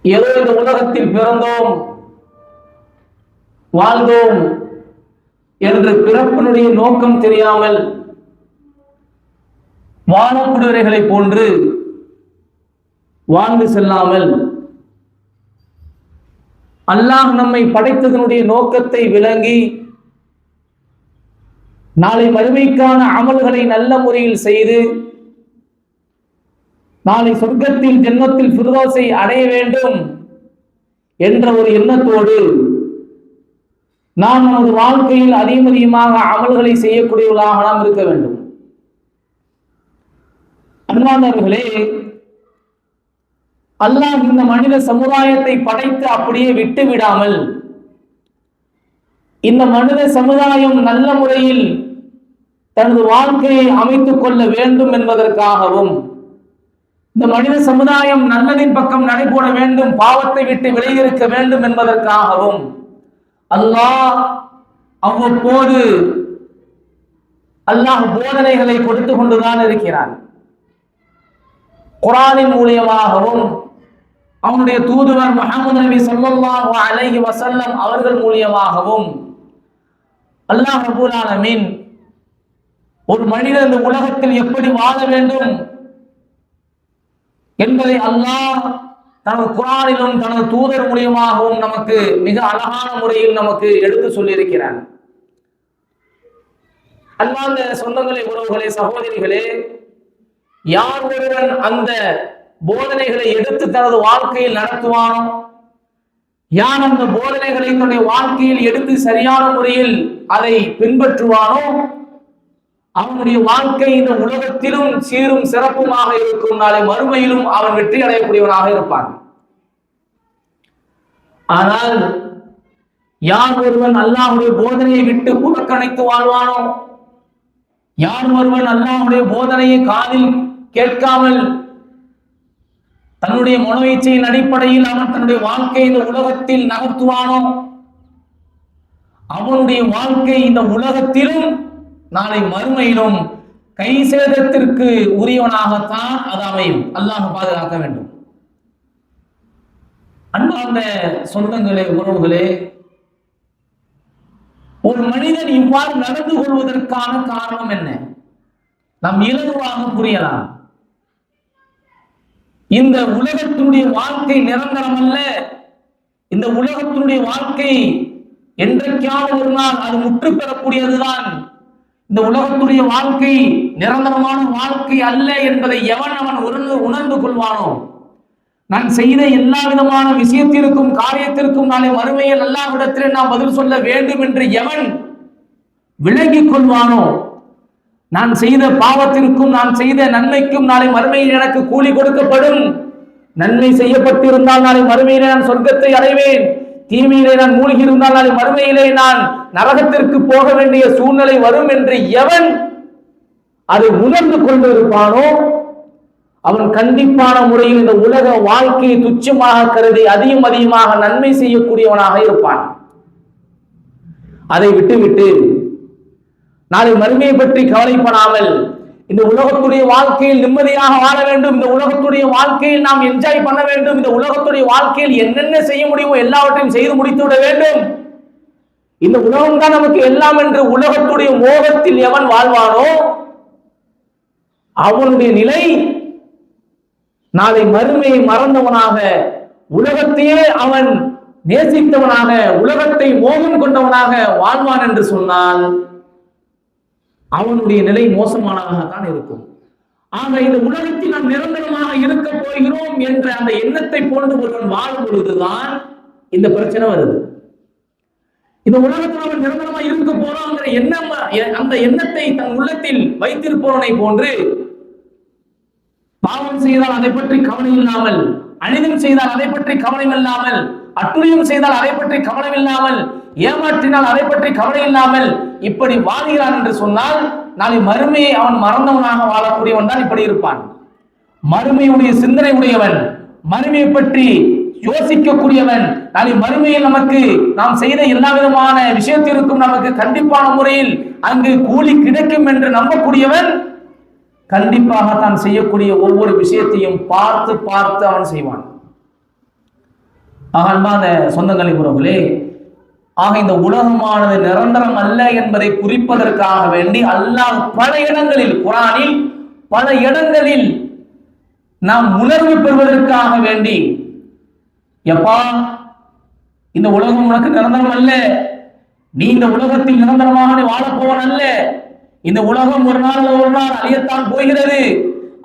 ஏதோ இந்த உலகத்தில் பிறந்தோம் வாழ்ந்தோம் என்று பிறப்பினுடைய நோக்கம் தெரியாமல் வாழக்கூடியவர்களை போன்று வாழ்ந்து செல்லாமல் அல்லாஹ் நம்மை படைத்ததனுடைய நோக்கத்தை விளங்கி நாளை மறுமைக்கான அமல்களை நல்ல முறையில் செய்து நாளை சொர்க்கத்தில் ஜன்னத்தில் ஃபிர்தௌஸை அடைய வேண்டும் என்ற ஒரு எண்ணத்தோடு நாம் நமது வாழ்க்கையில் அதிகமாக அமல்களை செய்யக்கூடியவர்களாக நாம் இருக்க வேண்டும். அன்பானவர்களே, அல்லாஹ் இந்த மனித சமுதாயத்தை படைத்து அப்படியே விட்டு விடாமல் இந்த மனித சமுதாயம் நல்ல முறையில் தனது வாழ்க்கையை அமைத்துக் கொள்ள வேண்டும் என்பதற்காகவும் இந்த மனித சமுதாயம் நல்லதின் பக்கம் நடைபோட வேண்டும், பாவத்தை விட்டு விலகியிருக்க வேண்டும் என்பதற்காகவும் அல்லாஹ் அவ்வப்போது அல்லாஹ் போதனைகளை கொடுத்து கொண்டுதான் இருக்கிறான். குர்ஆனின் மூலியமாகவும் அவனுடைய தூதுவர் முஹம்மது நபி ஸல்லல்லாஹு அலைஹி வஸல்லம் அவர்கள் மூலியமாகவும் அல்லாஹ் ரப்பல் ஆலமீன் ஒரு மனிதன் இந்த உலகத்தில் எப்படி வாழ வேண்டும் என்பதை அல்லாஹ் தனது குர்ஆனிலும் தனது தூதர் மூலியமாகவும் நமக்கு மிக அழகான முறையில் நமக்கு எடுத்து சொல்லியிருக்கிறான். அன்பார்ந்த சொந்தங்களே, உறவுகளே, சகோதரிகளே, யார் ஒருவன் அந்த போதனைகளை எடுத்து தனது வாழ்க்கையில் நடத்துவானோ, யார் அந்த போதனைகளை தன்னுடைய வாழ்க்கையில் எடுத்து சரியான முறையில் அதை பின்பற்றுவானோ, அவனுடைய வாழ்க்கை இந்த உலகத்திலும் சீரும் சிறப்புமாக இருக்கும், நாளை மறுமையிலும் அவன் வெற்றி அடையக்கூடியவனாக இருப்பான். ஆனால் யார் ஒருவன் அல்லாஹ்வுடைய போதனையை விட்டு புறக்கணித்து வாழ்வானோ, யார் ஒருவன் அல்லாஹ்வுடைய போதனையை காதில் கேட்காமல் தன்னுடைய மனோயிச்சையின் அடிப்படையில் அவன் தன்னுடைய வாழ்க்கை இந்த உலகத்தில் நகர்த்துவானோ, அவனுடைய வாழ்க்கை இந்த உலகத்திலும் நாளை மறுமையிலும் கை சேதத்திற்கு உரியவனாகத்தான் அது அமையும். அல்லாஹ் பாதுகாக்க வேண்டும். அன்பார்ந்த சொந்தங்களே, உறவுகளே, ஒரு மனிதன் இவ்வாறு நடந்து கொள்வதற்கான காரணம் என்ன? நாம் இலகுவாக புரியலாம். இந்த உலகத்தினுடைய வாழ்க்கை நிரந்தரம் அல்ல. இந்த உலகத்தினுடைய வாழ்க்கை என்றைக்காவது ஒரு நாள் அது முற்று பெறக்கூடியதுதான். இந்த உலகத்துடைய வாழ்க்கை நிரந்தரமான வாழ்க்கை அல்ல என்பதை எவன் அவன் உணர்ந்து கொள்வானோ, நான் செய்த எல்லா விதமான விஷயத்திற்கும் காரியத்திற்கும் நாளை மறுமையில் அல்லாஹ்விடத்திலே நாம் பதில் சொல்ல வேண்டும் என்று எவன் விளங்கிக் கொள்வானோ, நான் செய்த பாவத்திற்கும் நான் செய்த நன்மைக்கும் நாளை மறுமையில் எனக்கு கூலி கொடுக்கப்படும், நன்மை செய்யப்பட்டிருந்தால் நாளை மறுமையிலே நான் சொர்க்கத்தை அடைவேன், தீமையிலே நான் மூழ்கி இருந்தால் நாளை மறுமையிலே நான் நரகத்திற்கு போக வேண்டிய சூழ்நிலை வரும் என்று எவன் அதை உணர்ந்து கொண்டிருப்பானோ, அவன் கண்டிப்பான முறையில் இந்த உலக வாழ்க்கையை துச்சமாக கருதி அதிகமாக நன்மை செய்யக்கூடியவனாக இருப்பான். அதை விட்டுவிட்டு நாளை மறுமையை பற்றி கவலைப்படாமல் இந்த உலகத்துடைய வாழ்க்கையில் நிம்மதியாக வாழ வேண்டும், இந்த உலகத்துடைய வாழ்க்கையில் நாம் என்ஜாய் பண்ண வேண்டும், இந்த உலகத்துடைய வாழ்க்கையில் என்னென்ன செய்ய முடியுமோ எல்லாவற்றையும் செய்து முடித்து விட வேண்டும், இந்த உலகம் தான் நமக்கு எல்லாம் என்று உலகத்துடைய மோகத்தில் எவன் வாழ்வானோ அவனுடைய நிலை நாளை மறுமையை மறந்தவனாக, உலகத்தையே அவன் நேசித்தவனாக, உலகத்தை மோகம் கொண்டவனாக வாழ்வான் என்று சொன்னால் அவனுடைய நிலை மோசமானதாகத்தான் இருக்கும். ஆக இந்த உலகத்தில் நாம் நிரந்தரமாக இருக்க போகிறோம் என்ற அந்த எண்ணத்தை போன்று ஒருவன் வாழும் பொழுதுதான் இந்த பிரச்சனை வருது. இந்த உலகத்தில் அவன் நிரந்தரமாக இருக்க போறோங்கிற எண்ணம், அந்த எண்ணத்தை தன் உள்ளத்தில் வைத்திருப்பவனை போன்று பாவம் செய்தால் அதை பற்றி கவனம் இல்லாமல், அனிதம் செய்தால் அதை பற்றி கவனம் இல்லாமல், அட்டுழியம் செய்தால் அதை பற்றி கவனம் இல்லாமல், ஏமாற்றினால் அதை பற்றி கவலை இல்லாமல் இப்படி வாழ்கிறான் என்று சொன்னால் நாளை மறுமையை அவன் மறந்தவனாக வாழக்கூடியவன் தான் இப்படி இருப்பான். மறுமையுடைய சிந்தனை உடையவன், மறுமையை பற்றி யோசிக்கக்கூடியவன், நாளை மறுமையில் நமக்கு நாம் செய்த எல்லா விதமான விஷயத்திற்கும் நமக்கு கண்டிப்பான முறையில் அங்கு கூலி கிடைக்கும் என்று நம்பக்கூடியவன் கண்டிப்பாக தான் செய்யக்கூடிய ஒவ்வொரு விஷயத்தையும் பார்த்து பார்த்து அவன் செய்வான். அன்பான சொந்தங்களை உறவுகளே, ஆக இந்த உலகமானது நிரந்தரம் அல்ல என்பதை குறிப்பதற்காக வேண்டி அல்லாஹ் பல இடங்களில், குர்ஆனில் பல இடங்களில் நாம் உணர்வு பெறுவதற்காக வேண்டி, எப்பா இந்த உலகம் உனக்கு நிரந்தரம் அல்ல, நீ இந்த உலகத்தில் நிரந்தரமாக வாழப்போவன் அல்ல, இந்த உலகம் ஒரு நாள் அழியத்தான் போகிறது,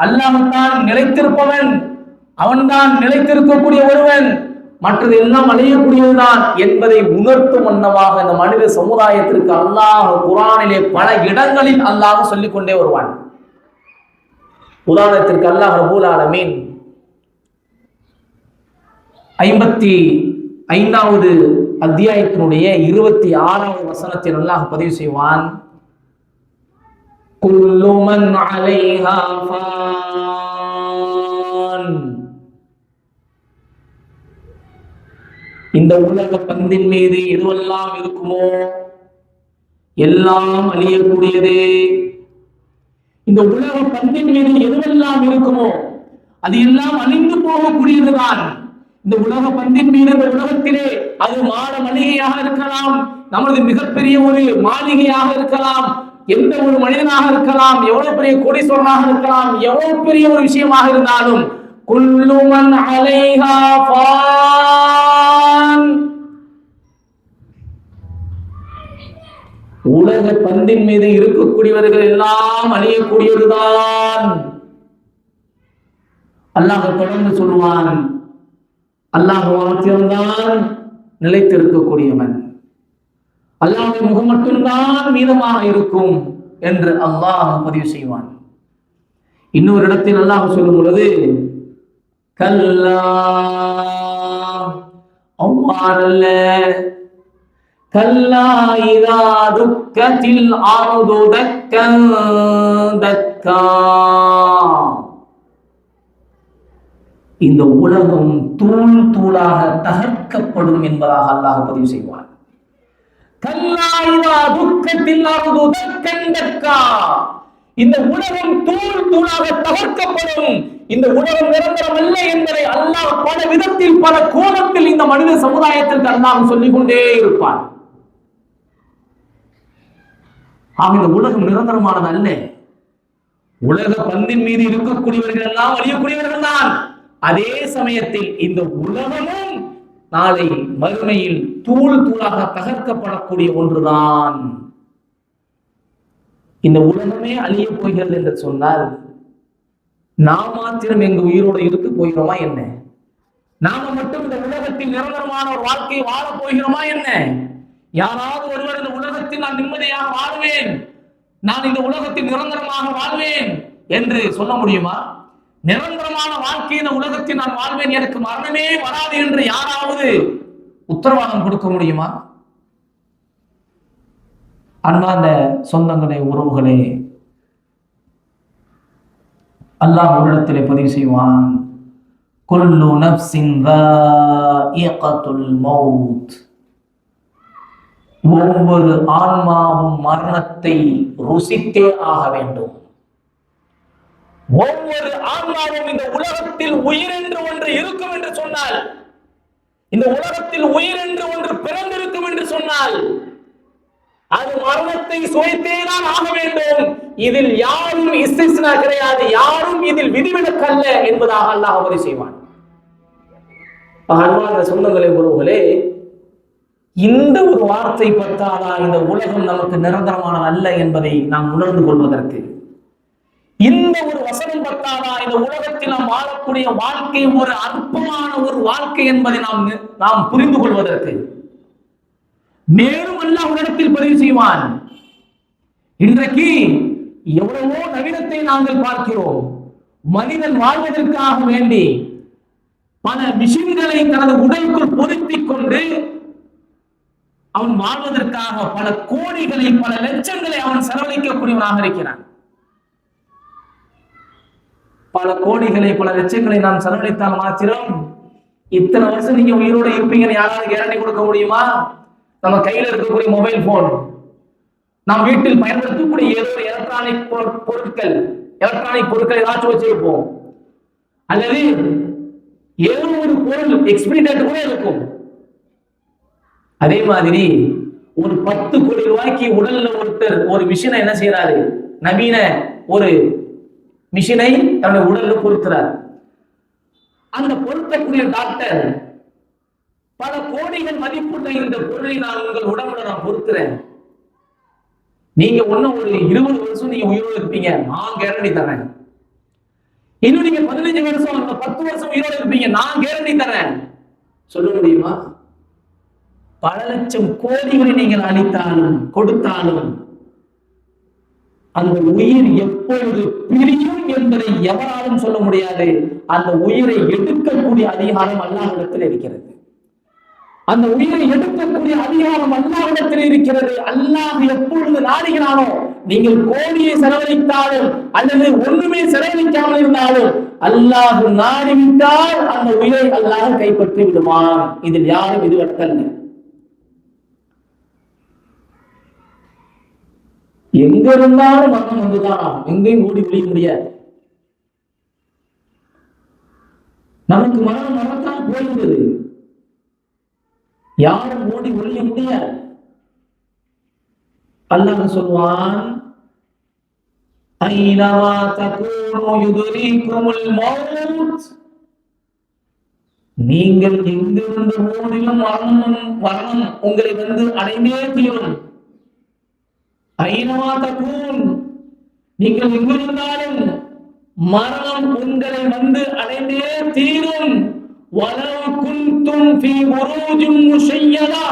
அல்லாஹ்தான் நிலைத்திருப்பவன், அவன்தான் நிலைத்திருக்கக்கூடிய ஒருவன், மற்றது எல்லாம் அழியக்கூடியதுதான் என்பதை உணர்த்தும் வண்ணமாக இந்த மனித சமுதாயத்திற்கு அல்லாஹ் குர்ஆனிலே பல இடங்களில் அல்லாஹ் சொல்லிக் கொண்டே வருவான். உதாரணத்திற்கு அல்லாஹ் ரப்பூல் ஆலமீன் 55வது அத்தியாயத்தினுடைய 26வது வசனத்தில் அல்லாஹ் பதிவு செய்வான், குல்லு மன் அலைஹா ஃபான். இந்த உலக பந்தின் மீது எதுவெல்லாம் இருக்குமோ எல்லாம் அழியக்கூடியது. இந்த உலக பந்தின் மீது எதுவெல்லாம் இருக்குமோ அது எல்லாம் அழிந்து போகக்கூடியதுதான். இந்த உலக பந்தின் மீது, இந்த உலகத்திலே அது மாட மளிகையாக இருக்கலாம், நமது மிகப்பெரிய ஒரு மாளிகையாக இருக்கலாம், எந்த ஒரு மனிதனாக இருக்கலாம், எவ்வளவு பெரிய கோடீஸ்வரனாக இருக்கலாம், எவ்வளவு பெரிய ஒரு விஷயமாக இருந்தாலும் குல்லு மன் அலைஹா ஃபான். உலக பந்தின் மீது இருக்கக்கூடியவர்கள் எல்லாம் அழியக்கூடியதுதான். அல்லாஹ் தொடர்ந்து சொல்லுவான், அல்லாஹ் மாத்திரம்தான் நிலைத்திருக்கக்கூடியவன், அல்லாஹ்வின் முகம் மட்டும்தான் மீதமாக இருக்கும் என்று அல்லாஹ் பதிவு செய்வான். இன்னொரு இடத்தில் அல்லாஹ் சொல்லும் பொழுது, கல்லா அவ்வாறல்ல, கல்லா இதா துக்கத்தில் ஆருது தக்கன் தக்கா. இந்த உலகம் தூள் தூளாக தகர்க்கப்படும் என்பதாக அல்லாஹ் பதிவு செய்வான். கல்லா இதா துக்கத்தில் ஆருது தக்கன் தக்கா. இந்த உலகம் தூள் தூளாக தகர்க்கப்படும், இந்த உலகம் நிரந்தரம் அல்ல என்பதை அல்லாஹ் பல விதத்தில் பல கோணத்தில் இந்த மனித சமுதாயத்திற்கு அல்லாஹ் சொல்லிக் கொண்டே இருப்பான். ஆக இந்த உலகம் நிரந்தரமானது அல்ல. உலக பந்தின் மீது இருக்கக்கூடியவர்கள் எல்லாம் அழியக்கூடியவர்கள் தான். அதே சமயத்தில் இந்த உலகமும் நாளை மறுமையில் தூள் தூளாக தகர்க்கப்படக்கூடிய ஒன்றுதான். இந்த உலகமே அழிய போகிறது என்று சொன்னால் நாம் மாத்திரம் எங்க உயிரோடு இருக்க போகிறோமா என்ன? நாம மட்டும் இந்த உலகத்தில் நிரந்தரமான ஒரு வாழ்க்கையை வாழ போகிறோமா என்ன? யாராவது ஒருவர் இந்த உலகத்தில் நான் நிம்மதியாக வாழ்வேன், நான் இந்த உலகத்தில் நிரந்தரமாக வாழ்வேன் என்று சொல்ல முடியுமா? நிரந்தரமான வாழ்க்கை இந்த உலகத்தில் நான் வாழ்வேன், எனக்கு மரணமே வராது என்று யாராவது உத்தரவாதம் கொடுக்க முடியுமா? அன்பார்ந்த சொந்தங்களே, உறவுகளே, அல்லாஹ் ஒரு இடத்திலே பதிவு செய்வான், குல்லு நஃப்ஸின் ذائقத்துல் மௌத். ஒவ்வொரு ஆன்மாவும் மரணத்தை ருசித்தே ஆக வேண்டும். ஒவ்வொரு ஆன்மாவும் இந்த உலகத்தில் உயிர் என்று ஒன்று இருக்கும் என்று சொன்னால், இந்த உலகத்தில் உயிர் என்று ஒன்று பிறந்திருக்கும் என்று சொன்னால் அது மரணத்தை சுவைத்தேதான் ஆக வேண்டும். இதில் யாரும் இஸ்திஸ்னா கிடையாது, யாரும் இதில் விதிவிலக்கல்ல என்பதாக அல்லாஹ் பதிவு செய்வான். அன்பார்ந்த சொந்தங்களே, உறவுகளே, இந்த ஒரு வார்த்தை பத்தாதா இந்த உலகம் நமக்கு நிரந்தரமானது அல்ல என்பதை நாம் உணர்ந்து கொள்வதற்கு? இந்த ஒரு வசனம் பத்தாதா இந்த உலகத்தில் நாம் வாழக்கூடிய வாழ்க்கை ஒரு அற்பமான ஒரு வாழ்க்கை என்பதை நாம் புரிந்து கொள்வதற்கு? மேலும் அல்லாஹ் உலகத்தில் பதிவு செய்வான். இன்றைக்கு எவ்வளவோ நவீனத்தை நாங்கள் பார்க்கிறோம். மனிதன் வாழ்வதற்காக வேண்டி பல மிஷின்களை தனது உடலுக்குள் பொருத்திக் கொண்டு அவன் வாழ்வதற்காக பல கோடிகளை, பல லட்சங்களை அவன் செலவழிக்கக்கூடியவனாக இருக்கிறான். பல கோடிகளை, பல லட்சங்களை நாம் செலவழித்தால் மாத்திரம் இத்தனை வருஷம் நீங்க உயிரோட இருப்பீங்கன்னு யாராவது கேரண்டி கொடுக்க முடியுமா? நம்ம கையில இருக்கக்கூடிய மொபைல் போன், நாம் வீட்டில் பயன்படுத்தக்கூடிய ஏதோ எலக்ட்ரானிக் பொருட்கள் ஏதாச்சும் வச்சிருப்போம். அல்லது ஏதோ ஒரு பொருள் எக்ஸ்பிரி டேட் கூட இருக்கும். அதே மாதிரி ஒரு 10 கோடி ரூபாய்க்கு உடல்ல ஒருத்தர் ஒரு மிஷினை என்ன செய்யறாரு, நவீன ஒரு மிஷினை தன்னுடைய உடல்ல பொருத்துறார். அந்த பொருத்தக்கூடிய டாக்டர் பல கோடிகள் மதிப்புள்ள இந்த பொருளை நான் உங்கள் உடம்புல நான் பொருத்துறேன், நீங்க ஒன்னும் ஒரு 20 வருஷம் நீங்க உயிரோடு இருப்பீங்க, நான் கேரண்டி தரேன். இன்னும் நீங்க 15 வருஷம் 10 வருஷம் உயிரோடு இருப்பீங்க, நான் கேரண்டி தரேன். சொல்ல முடியுமா? பல லட்சம் கோடிகளை நீங்கள் அளித்தாலும் கொடுத்தாலும் அந்த உயிர் எப்பொழுது பிரியும் என்பதை எவராலும் சொல்ல முடியாது. அந்த உயிரை எடுக்கக்கூடிய அதிகாரம் அல்லாஹ்விடத்தில் இருக்கிறது. அந்த உயிரை எடுக்கக்கூடிய அதிகாரம் அல்லாஹ்விடத்தில் இருக்கிறது. அல்லாஹ் எப்பொழுது நாடுகிறானோ, நீங்கள் கோடியை செலவழித்தாலும் அல்லது ஒன்றுமே செலவழிக்காமல் இருந்தாலும் அல்லாஹ் நாடிவிட்டால் அந்த உயிரை அல்லாஹ் கைப்பற்றி விடுவான். இதில் யாரும் இதுவற்றல்ல. எங்க இருந்தாலும் மரணம் வந்துதான், எங்கேயும் ஓடி ஒழிய முடியாது. நமக்கு மரணம் வரத்தான் போகிறது, யாரும் ஓடி ஒழிய முடியாது. அல்லாஹ் சொல்வான், ஐனமா தகூனு யுத்ரீகுமுல் மௌத், நீங்கள் எங்கிருந்து ஓடிலும் மரணம் உங்களை வந்து அடைந்தே தீரும். ஐனமா தகூன், நீங்கள் எங்கிருந்தாலும் மரணம் உங்களை வந்து அடைந்தே தீரும். வலவ் குன்தும் ஃபீ புரூஜின் முஷய்யதா,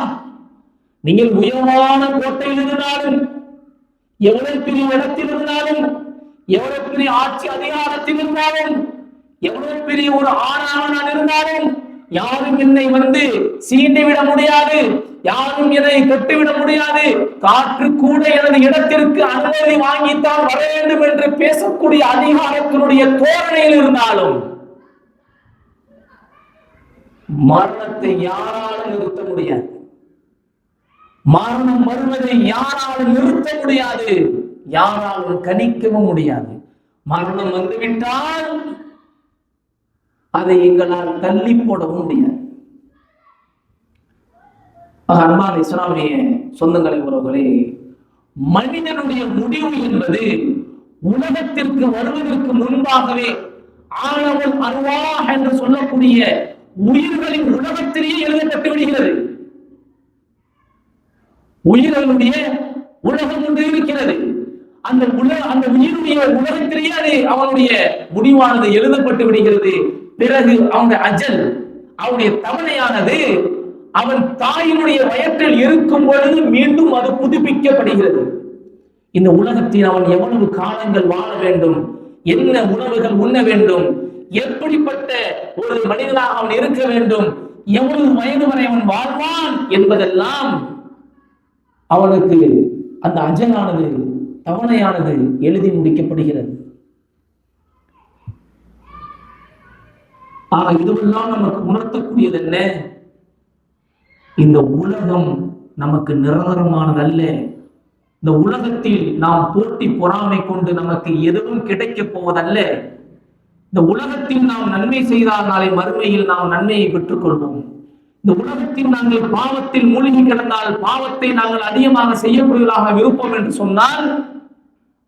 நீங்கள் உயர்வான கோட்டையில் இருந்தாலும், எவ்வளவு பெரிய இடத்தில் இருந்தாலும், எவ்வளவு பெரிய ஆட்சி அதிகாரத்தில் இருந்தாலும், எவ்வளவு பெரிய ஒரு ஆணாக நான் இருந்தாலும் யாரும் என்னை வந்து சீண்டிவிட முடியாது, யாரும் என்னை தொட்டுவிட முடியாது, காற்று கூட எனது இடத்திற்கு அனுமதி வாங்கித்தான் வர வேண்டும் என்று பேசக்கூடிய அதிகாரத்தினுடைய தோரணையில் இருந்தாலும் மரணத்தை யாராலும் நிறுத்த முடியாது. மரணம் வருவதை யாராலும் நிறுத்த முடியாது, யாராலும் கணிக்கவும் முடியாது. மரணம் வந்துவிட்டால் அதை எங்களால் தள்ளி போடவும் முடியாது. அன்பான இஸ்லாமிய சொந்தங்களை உறவுகளே, மனிதனுடைய முடிவு என்பது உலகத்திற்கு வருவதற்கு முன்பாகவே ஆழவல் அருவாஹ் என்று சொல்லக்கூடிய உயிர்களின் உலகத்திலேயே எழுதப்பட்டு விடுகிறது. உயிர்களுடைய உலகம் ஒன்று இருக்கிறது. அந்த உயிருடைய உலகத்திலேயே அது அவனுடைய முடிவானது எழுதப்பட்டு விடுகிறது. பிறகு அவனுடைய அஜல், அவனுடைய தவணையானது அவன் தாயினுடைய வயற்றில் இருக்கும் பொழுது மீண்டும் அது புதுப்பிக்கப்படுகிறது. இந்த உலகத்தில் அவன் எவ்வளவு காலங்கள் வாழ வேண்டும், என்ன உணவுகள் உண்ண வேண்டும், எப்படிப்பட்ட ஒரு மனிதனாக அவன் இருக்க வேண்டும், எவ்வளவு வயது வரை அவன் வாழ்வான் என்பதெல்லாம் அவனுக்கு அந்த அஜலானது, தவணையானது எழுதி முடிக்கப்படுகிறது. ஆக இதுவெல்லாம் நமக்கு உணர்த்தக்கூடியது என்ன? இந்த உலகம் நமக்கு நிரந்தரமானதல்ல. இந்த உலகத்தில் நாம் போட்டி பொறாமை கொண்டு நமக்கு எதுவும் கிடைக்க போவதல்ல. இந்த உலகத்தில் நாம் நன்மை செய்தால் நாளை மறுமையில் நாம் நன்மையை பெற்றுக் கொள்வோம். இந்த உலகத்தில் நாங்கள் பாவத்தில் மூழ்கி கிடந்தால் பாவத்தை நாங்கள் அதிகமாக செய்யக்கூடியதாக விருப்பம் என்று சொன்னால்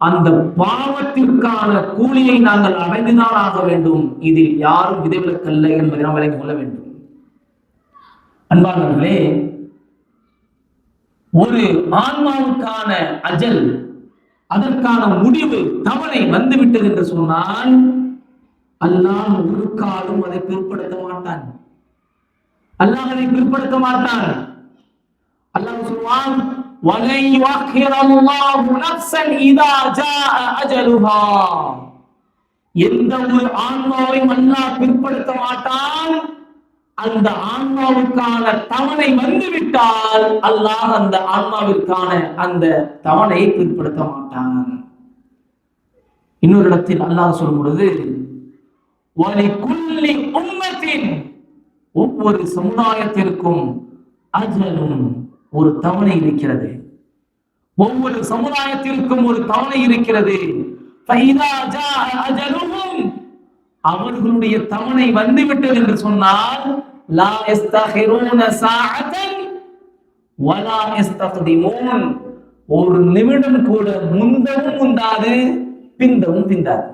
அந்த பாவத்திற்கான கூலியை நாங்கள் அடைந்துதான் ஆக வேண்டும். இதில் யாரும் விதிவிலக்கல்ல என்பதை நாம் விளங்கிக் கொள்ள வேண்டும். அன்பானவர்களே, ஒரு ஆன்மாவுக்கான அஜல், அதற்கான முடிவு, தவணை வந்துவிட்டது என்று சொன்னால் அல்லாஹ் ஒரு காலம் அதை பிற்படுத்த மாட்டான். அல்லாஹ் அதை பிற்படுத்த மாட்டான். அல்லாஹ் சொல்வான், وَلَنْ يُؤَخِّرَ اللَّهُ نَفْسًا إِذَا جَاءَ أَجَلُهَا. எந்த ஒரு ஆன்மாவையும் அல்லாஹ் பிற்படுத்த மாட்டான். அந்த ஆன்மாவுக்கான தவணை வந்துவிட்டால் அல்லாஹ் அந்த ஆன்மாவிற்கான அந்த தவணையை பிற்படுத்த மாட்டான். இன்னொரு இடத்தில் அல்லாஹ் சொல்லும் பொழுது, وَلِكُلِّ أُمَّةٍ, ஒவ்வொரு சமுதாயத்திற்கும் அஜலும், ஒரு தவணை இருக்கிறது. ஒவ்வொரு சமுதாயத்திற்கும் ஒரு தவணை இருக்கிறது. فَإِذَا جَاءَ أَجَلُهُمْ, அவர்களுடைய தவணை வந்துவிட்டது என்று சொன்னால் லா யஸ்தகிரூன ஸாஅத்தன் வலா யஸ்தக்திமூன், ஒரு நிமிடம் கூட முந்தவும் முந்தாது, பிந்தவும் பிந்தாது.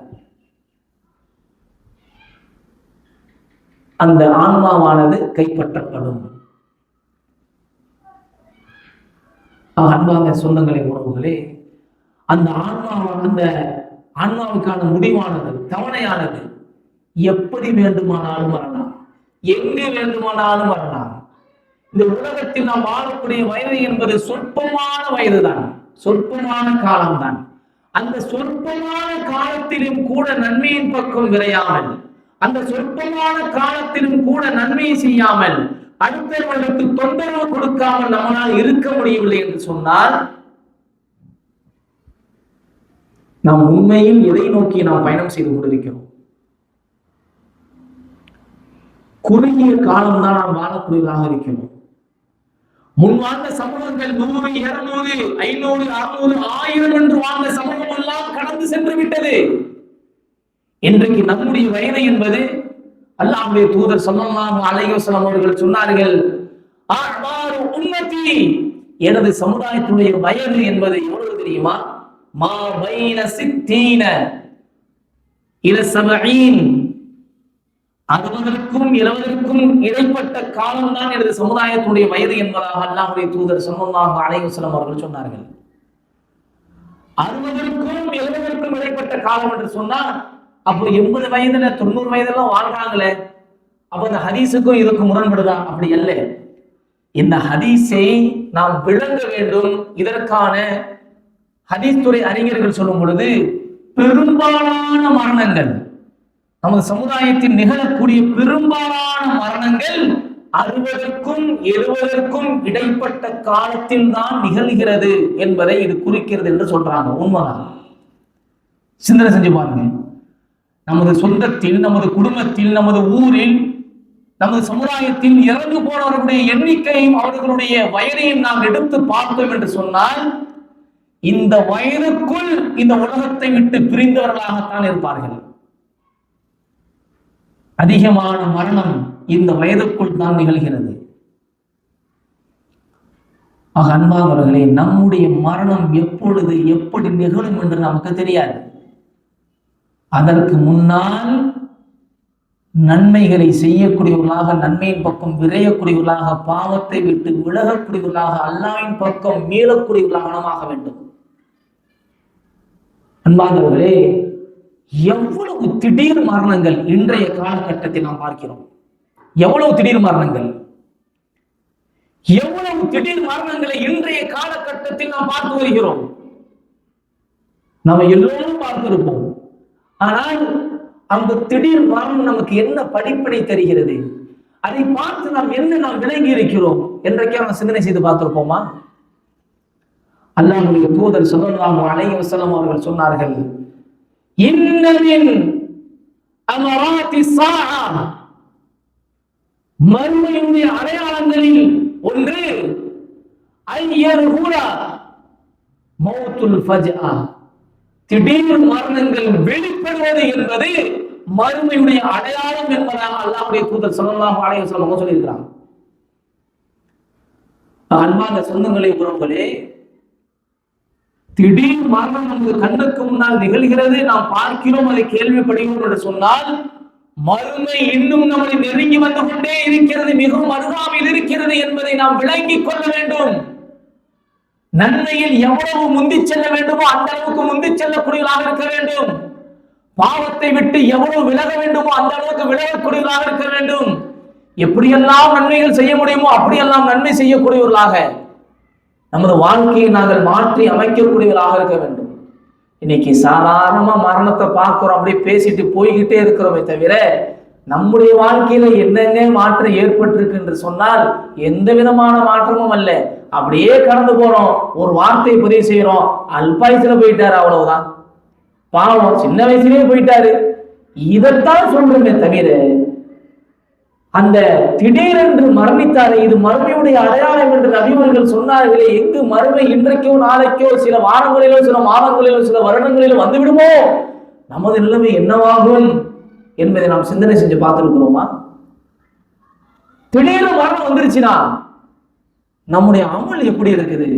அந்த ஆன்மாவானது கைப்பற்றப்படும். அன்பான சொந்தங்களின் உறவுகளே, அந்த ஆன்மாவுக்கான முடிவானது, தவணையானது எப்படி வேண்டுமானாலும் வரலாம், எங்கு வேண்டுமானாலும் வரலாம். இந்த உலகத்தில் நாம் வாழக்கூடிய வயது என்பது சொற்பமான வயதுதான், சொற்பமான காலம்தான். அந்த சொற்பமான காலத்திலும் கூட நன்மையின் பக்கம் விரையாமல், அந்த சொற்பமான காலத்திலும் கூட நன்மையை செய்யாமல், அடுத்தவர்களுக்கு தொந்தரவு கொடுக்காமல் நம்மளால் இருக்க முடியவில்லை என்று சொன்னால், நாம் உண்மையில் எதை நோக்கி நாம் பயணம் செய்து கொண்டிருக்கிறோம்? குறுகிய காலம்தான் நாம் வாழக்கூடியதாக இருக்கிறோம். முன் வாழ்ந்த சமூகங்கள் 100, 200, 500, 600, 1000 என்று வாழ்ந்த சமூகம் எல்லாம் கடந்து சென்று விட்டது. இன்றைக்கு நம்முடைய வயது என்பது, அல்லாஹ்வுடைய தூதர் ஸல்லல்லாஹு அலைஹி வஸல்லம் அவர்கள் சொன்னார்கள், அஅமாரு உம்மத்தி, எனது சமுதாயத்துடைய வயது என்பது எவ்வளவு தெரியுமா? மா பைன 60 இல 70, 60க்கும் 70க்கும் இடைப்பட்ட காலம்தான் எனது சமுதாயத்துடைய வயது என்பதாக அல்லாஹ்வுடைய தூதர் ஸல்லல்லாஹு அலைஹி வஸல்லம் அவர்கள் சொன்னார்கள். 60க்கும் 70க்கும் இடைப்பட்ட காலம் என்று சொன்னா, அப்போ 80 வயதுல 90 வயதெல்லாம் வாழ்றாங்களே, அப்ப இந்த ஹதீஸுக்கும் இதுக்கும் முரண்படுதா? அப்படி அல்ல. இந்த ஹதீஸை நாம் விளங்க வேண்டும். இதற்கான ஹதீஸ் துறை அறிஞர்கள் சொல்லும் பொழுது, பெரும்பாலான மரணங்கள், நமது சமுதாயத்தில் நிகழக்கூடிய பெரும்பாலான மரணங்கள் 60க்கும் 70க்கும் இடைப்பட்ட காலத்தில் தான் நிகழ்கிறது என்பதை இது குறிக்கிறது என்று சொல்றாங்க. உண்மைதான். சிந்தனை செஞ்சு பாருங்க. நமது சொந்தத்தில், நமது குடும்பத்தில், நமது ஊரில், நமது சமுதாயத்தில் இறந்து போனவர்களுடைய எண்ணிக்கையும் அவர்களுடைய வயதையும் நாம் எடுத்து பார்த்தோம் என்று சொன்னால், இந்த வயதுக்குள் இந்த உலகத்தை விட்டு பிரிந்தவர்களாகத்தான் இருப்பார்கள். அதிகமான மரணம் இந்த வயதுக்குள் தான் நிகழ்கிறது. அன்பானவர்களே, நம்முடைய மரணம் எப்பொழுது எப்படி நிகழும் என்று நமக்கு தெரியாது. அதற்கு முன்னால் நன்மைகளை செய்யக்கூடியவர்களாக, நன்மையின் பக்கம் விரையக்கூடியவர்களாக, பாவத்தை விட்டு விலகக்கூடியவர்களாக, அல்லாஹ்வின் பக்கம் மீளக்கூடியவர்களாக நாம் ஆக வேண்டும். அன்பானவர்களே, எவ்வளவு திடீர் மரணங்கள் இன்றைய காலகட்டத்தில் நாம் பார்க்கிறோம். எவ்வளவு திடீர் மரணங்கள், எவ்வளவு திடீர் மரணங்களை இன்றைய காலகட்டத்தில் நாம் பார்த்து வருகிறோம். நாம் எல்லோரும் பார்த்திருப்போம். ஆனால் அந்த திடீர் மரணம் நமக்கு என்ன படிப்பினை தருகிறது, அதை பார்த்து நாம் விளங்கி இருக்கிறோம் என்றைக்கே நாம் சிந்தனை செய்து பார்த்திருப்போமா? அல்லாஹ்வுடைய தூதர் ஸல்லல்லாஹு அலைஹி வஸல்லம் அவர்கள் சொன்னார்கள், இன்ன மின் அமராத்தி ஸாஅ, மறுமையுடைய அடையாளங்களில் ஒன்று ஐயர்ஹுலா மௌத்துல் ஃபஜ்ஆ, திடீர் மரணங்கள் வெளிப்படுவது என்பது மறுமையுடைய அடையாளம் என்பதாக அல்லாஹ்வுடைய தூதர் ஸல்லல்லாஹு அலைஹி வஸல்லம் சொல்லியிருக்கிறாங்க. அன்பான சொந்தங்களே, உறவுகளே, திடீர் மரணம் நமக்கு கண்ணுக்கு முன்னால் நிகழ்கிறது, நாம் பார்க்கிறோம், அதை கேள்விப்படுகிறோம் என்று சொன்னால், மறுமை இன்னும் நம்மை நெருங்கி வந்து கொண்டே இருக்கிறது, மிகவும் அருகாமையில் இருக்கிறது என்பதை நாம் விளங்கிக் கொள்ள வேண்டும். நன்மையில் எவ்வளவு முந்தி செல்ல வேண்டுமோ அந்த அளவுக்கு முந்தி செல்லக்கூடியவர்களாக இருக்க வேண்டும். பாவத்தை விட்டு எவ்வளவு விலக வேண்டுமோ அந்த அளவுக்கு விலகக்கூடியவர்களாக இருக்க வேண்டும். எப்படியெல்லாம் நன்மைகள் செய்ய முடியுமோ அப்படியெல்லாம் நன்மை செய்யக்கூடியவர்களாக நமது வாழ்க்கையை நாங்கள் மாற்றி அமைக்கக்கூடியவர்களாக இருக்க வேண்டும். இன்னைக்கு சாதாரணமா மரணத்தை பார்க்கிறோம், அப்படியே பேசிட்டு போய்கிட்டே இருக்கிறோமே தவிர, நம்முடைய வாழ்க்கையில என்னென்ன மாற்றம் ஏற்பட்டிருக்கு என்று சொன்னால் எந்த விதமான மாற்றமும் அல்ல. அப்படியே கடந்து போறோம், ஒரு வார்த்தை பதிவு செய்யறோம், அல்பாயுசுல போயிட்டாரு, அவ்வளவுதான். பாவம், சின்ன வயசுலயே போயிட்டாரு. இதைத்தான் சொல்றோமே தவிர, அந்த திடீரென்று மரணித்தாரே, இது மறுமையுடைய அடையாளம் என்று நபிவர்கள் சொன்னார்களே, எங்கு மறுமை இன்றைக்கோ நாளைக்கோ சில வாரங்களிலோ சில மாதங்களிலோ சில வருடங்களிலோ வந்துவிடுமோ, நமது நிலைமை என்னவாகும்? என்பதை நாம் சிந்தனை செஞ்சு பார்த்துருக்கிறோமா? திடீர்னு மரணம் வந்துருச்சுன்னா நம்முடைய அமல் எப்படி இருக்குது?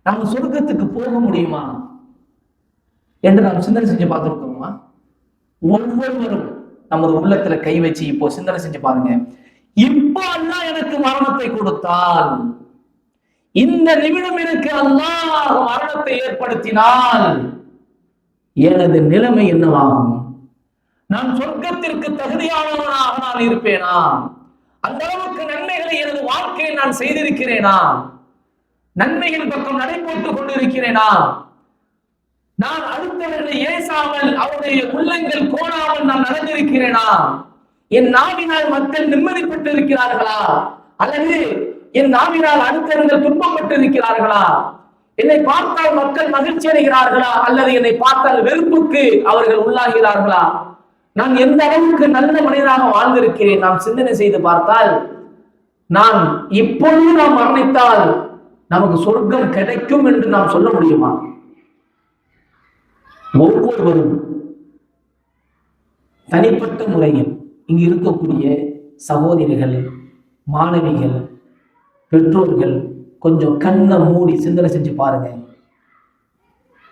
நம்ம சொர்க்கத்துக்கு போக முடியுமா என்று நாம் சிந்தனை செஞ்சு பார்த்துருக்கிறோமா? ஒவ்வொருவரும் நமது உள்ளத்துல கை வச்சு இப்போ சிந்தனை செஞ்சு பாருங்க. இப்போ அல்லாஹ் எனக்கு மரணத்தை கொடுத்தால், இந்த நிமிடம் எனக்கு அல்லாஹ் மரணத்தை ஏற்படுத்தினால் எனது நிலைமை என்னவாகும்? நான் சொர்க்கத்திற்கு தகுதியானவனாக நான் இருப்பேனா? அந்த அளவுக்கு நன்மைகளை எனது வாழ்க்கையில் நான் செய்திருக்கிறேனா? நன்மைகள் பக்கம் நடைபோட்டுக் கொண்டிருக்கிறேனா? நான் அடுத்தவர்களை ஏசாமல் அவருடைய உள்ளங்கள் கோணாமல் நான் நடந்திருக்கிறேனா? என் நாவினால் மக்கள் நிம்மதிப்பட்டு இருக்கிறார்களா? அல்லது என் நாவினால் அடுத்தவர்கள் துன்பப்பட்டு இருக்கிறார்களா? என்னை பார்த்தால் மக்கள் மகிழ்ச்சி அடைகிறார்களா? அல்லது என்னை பார்த்தால் வெறுப்புக்கு அவர்கள் உள்ளாகிறார்களா? நான் எந்த அளவுக்கு நல்ல மனிதனாக வாழ்ந்திருக்கிறேன்? நாம் சிந்தனை செய்து பார்த்தால், நான் இப்பொழுது நாம் மரணித்தால் நமக்கு சொர்க்கம் கிடைக்கும் என்று நாம் சொல்ல முடியுமா? ஒவ்வொருவரும் தனிப்பட்ட முறையில் இங்கு இருக்கக்கூடிய சகோதரிகள், மாணவிகள், பெற்றோர்கள் கொஞ்சம் கண்ணை மூடி சிந்தனை செஞ்சு பாருங்க.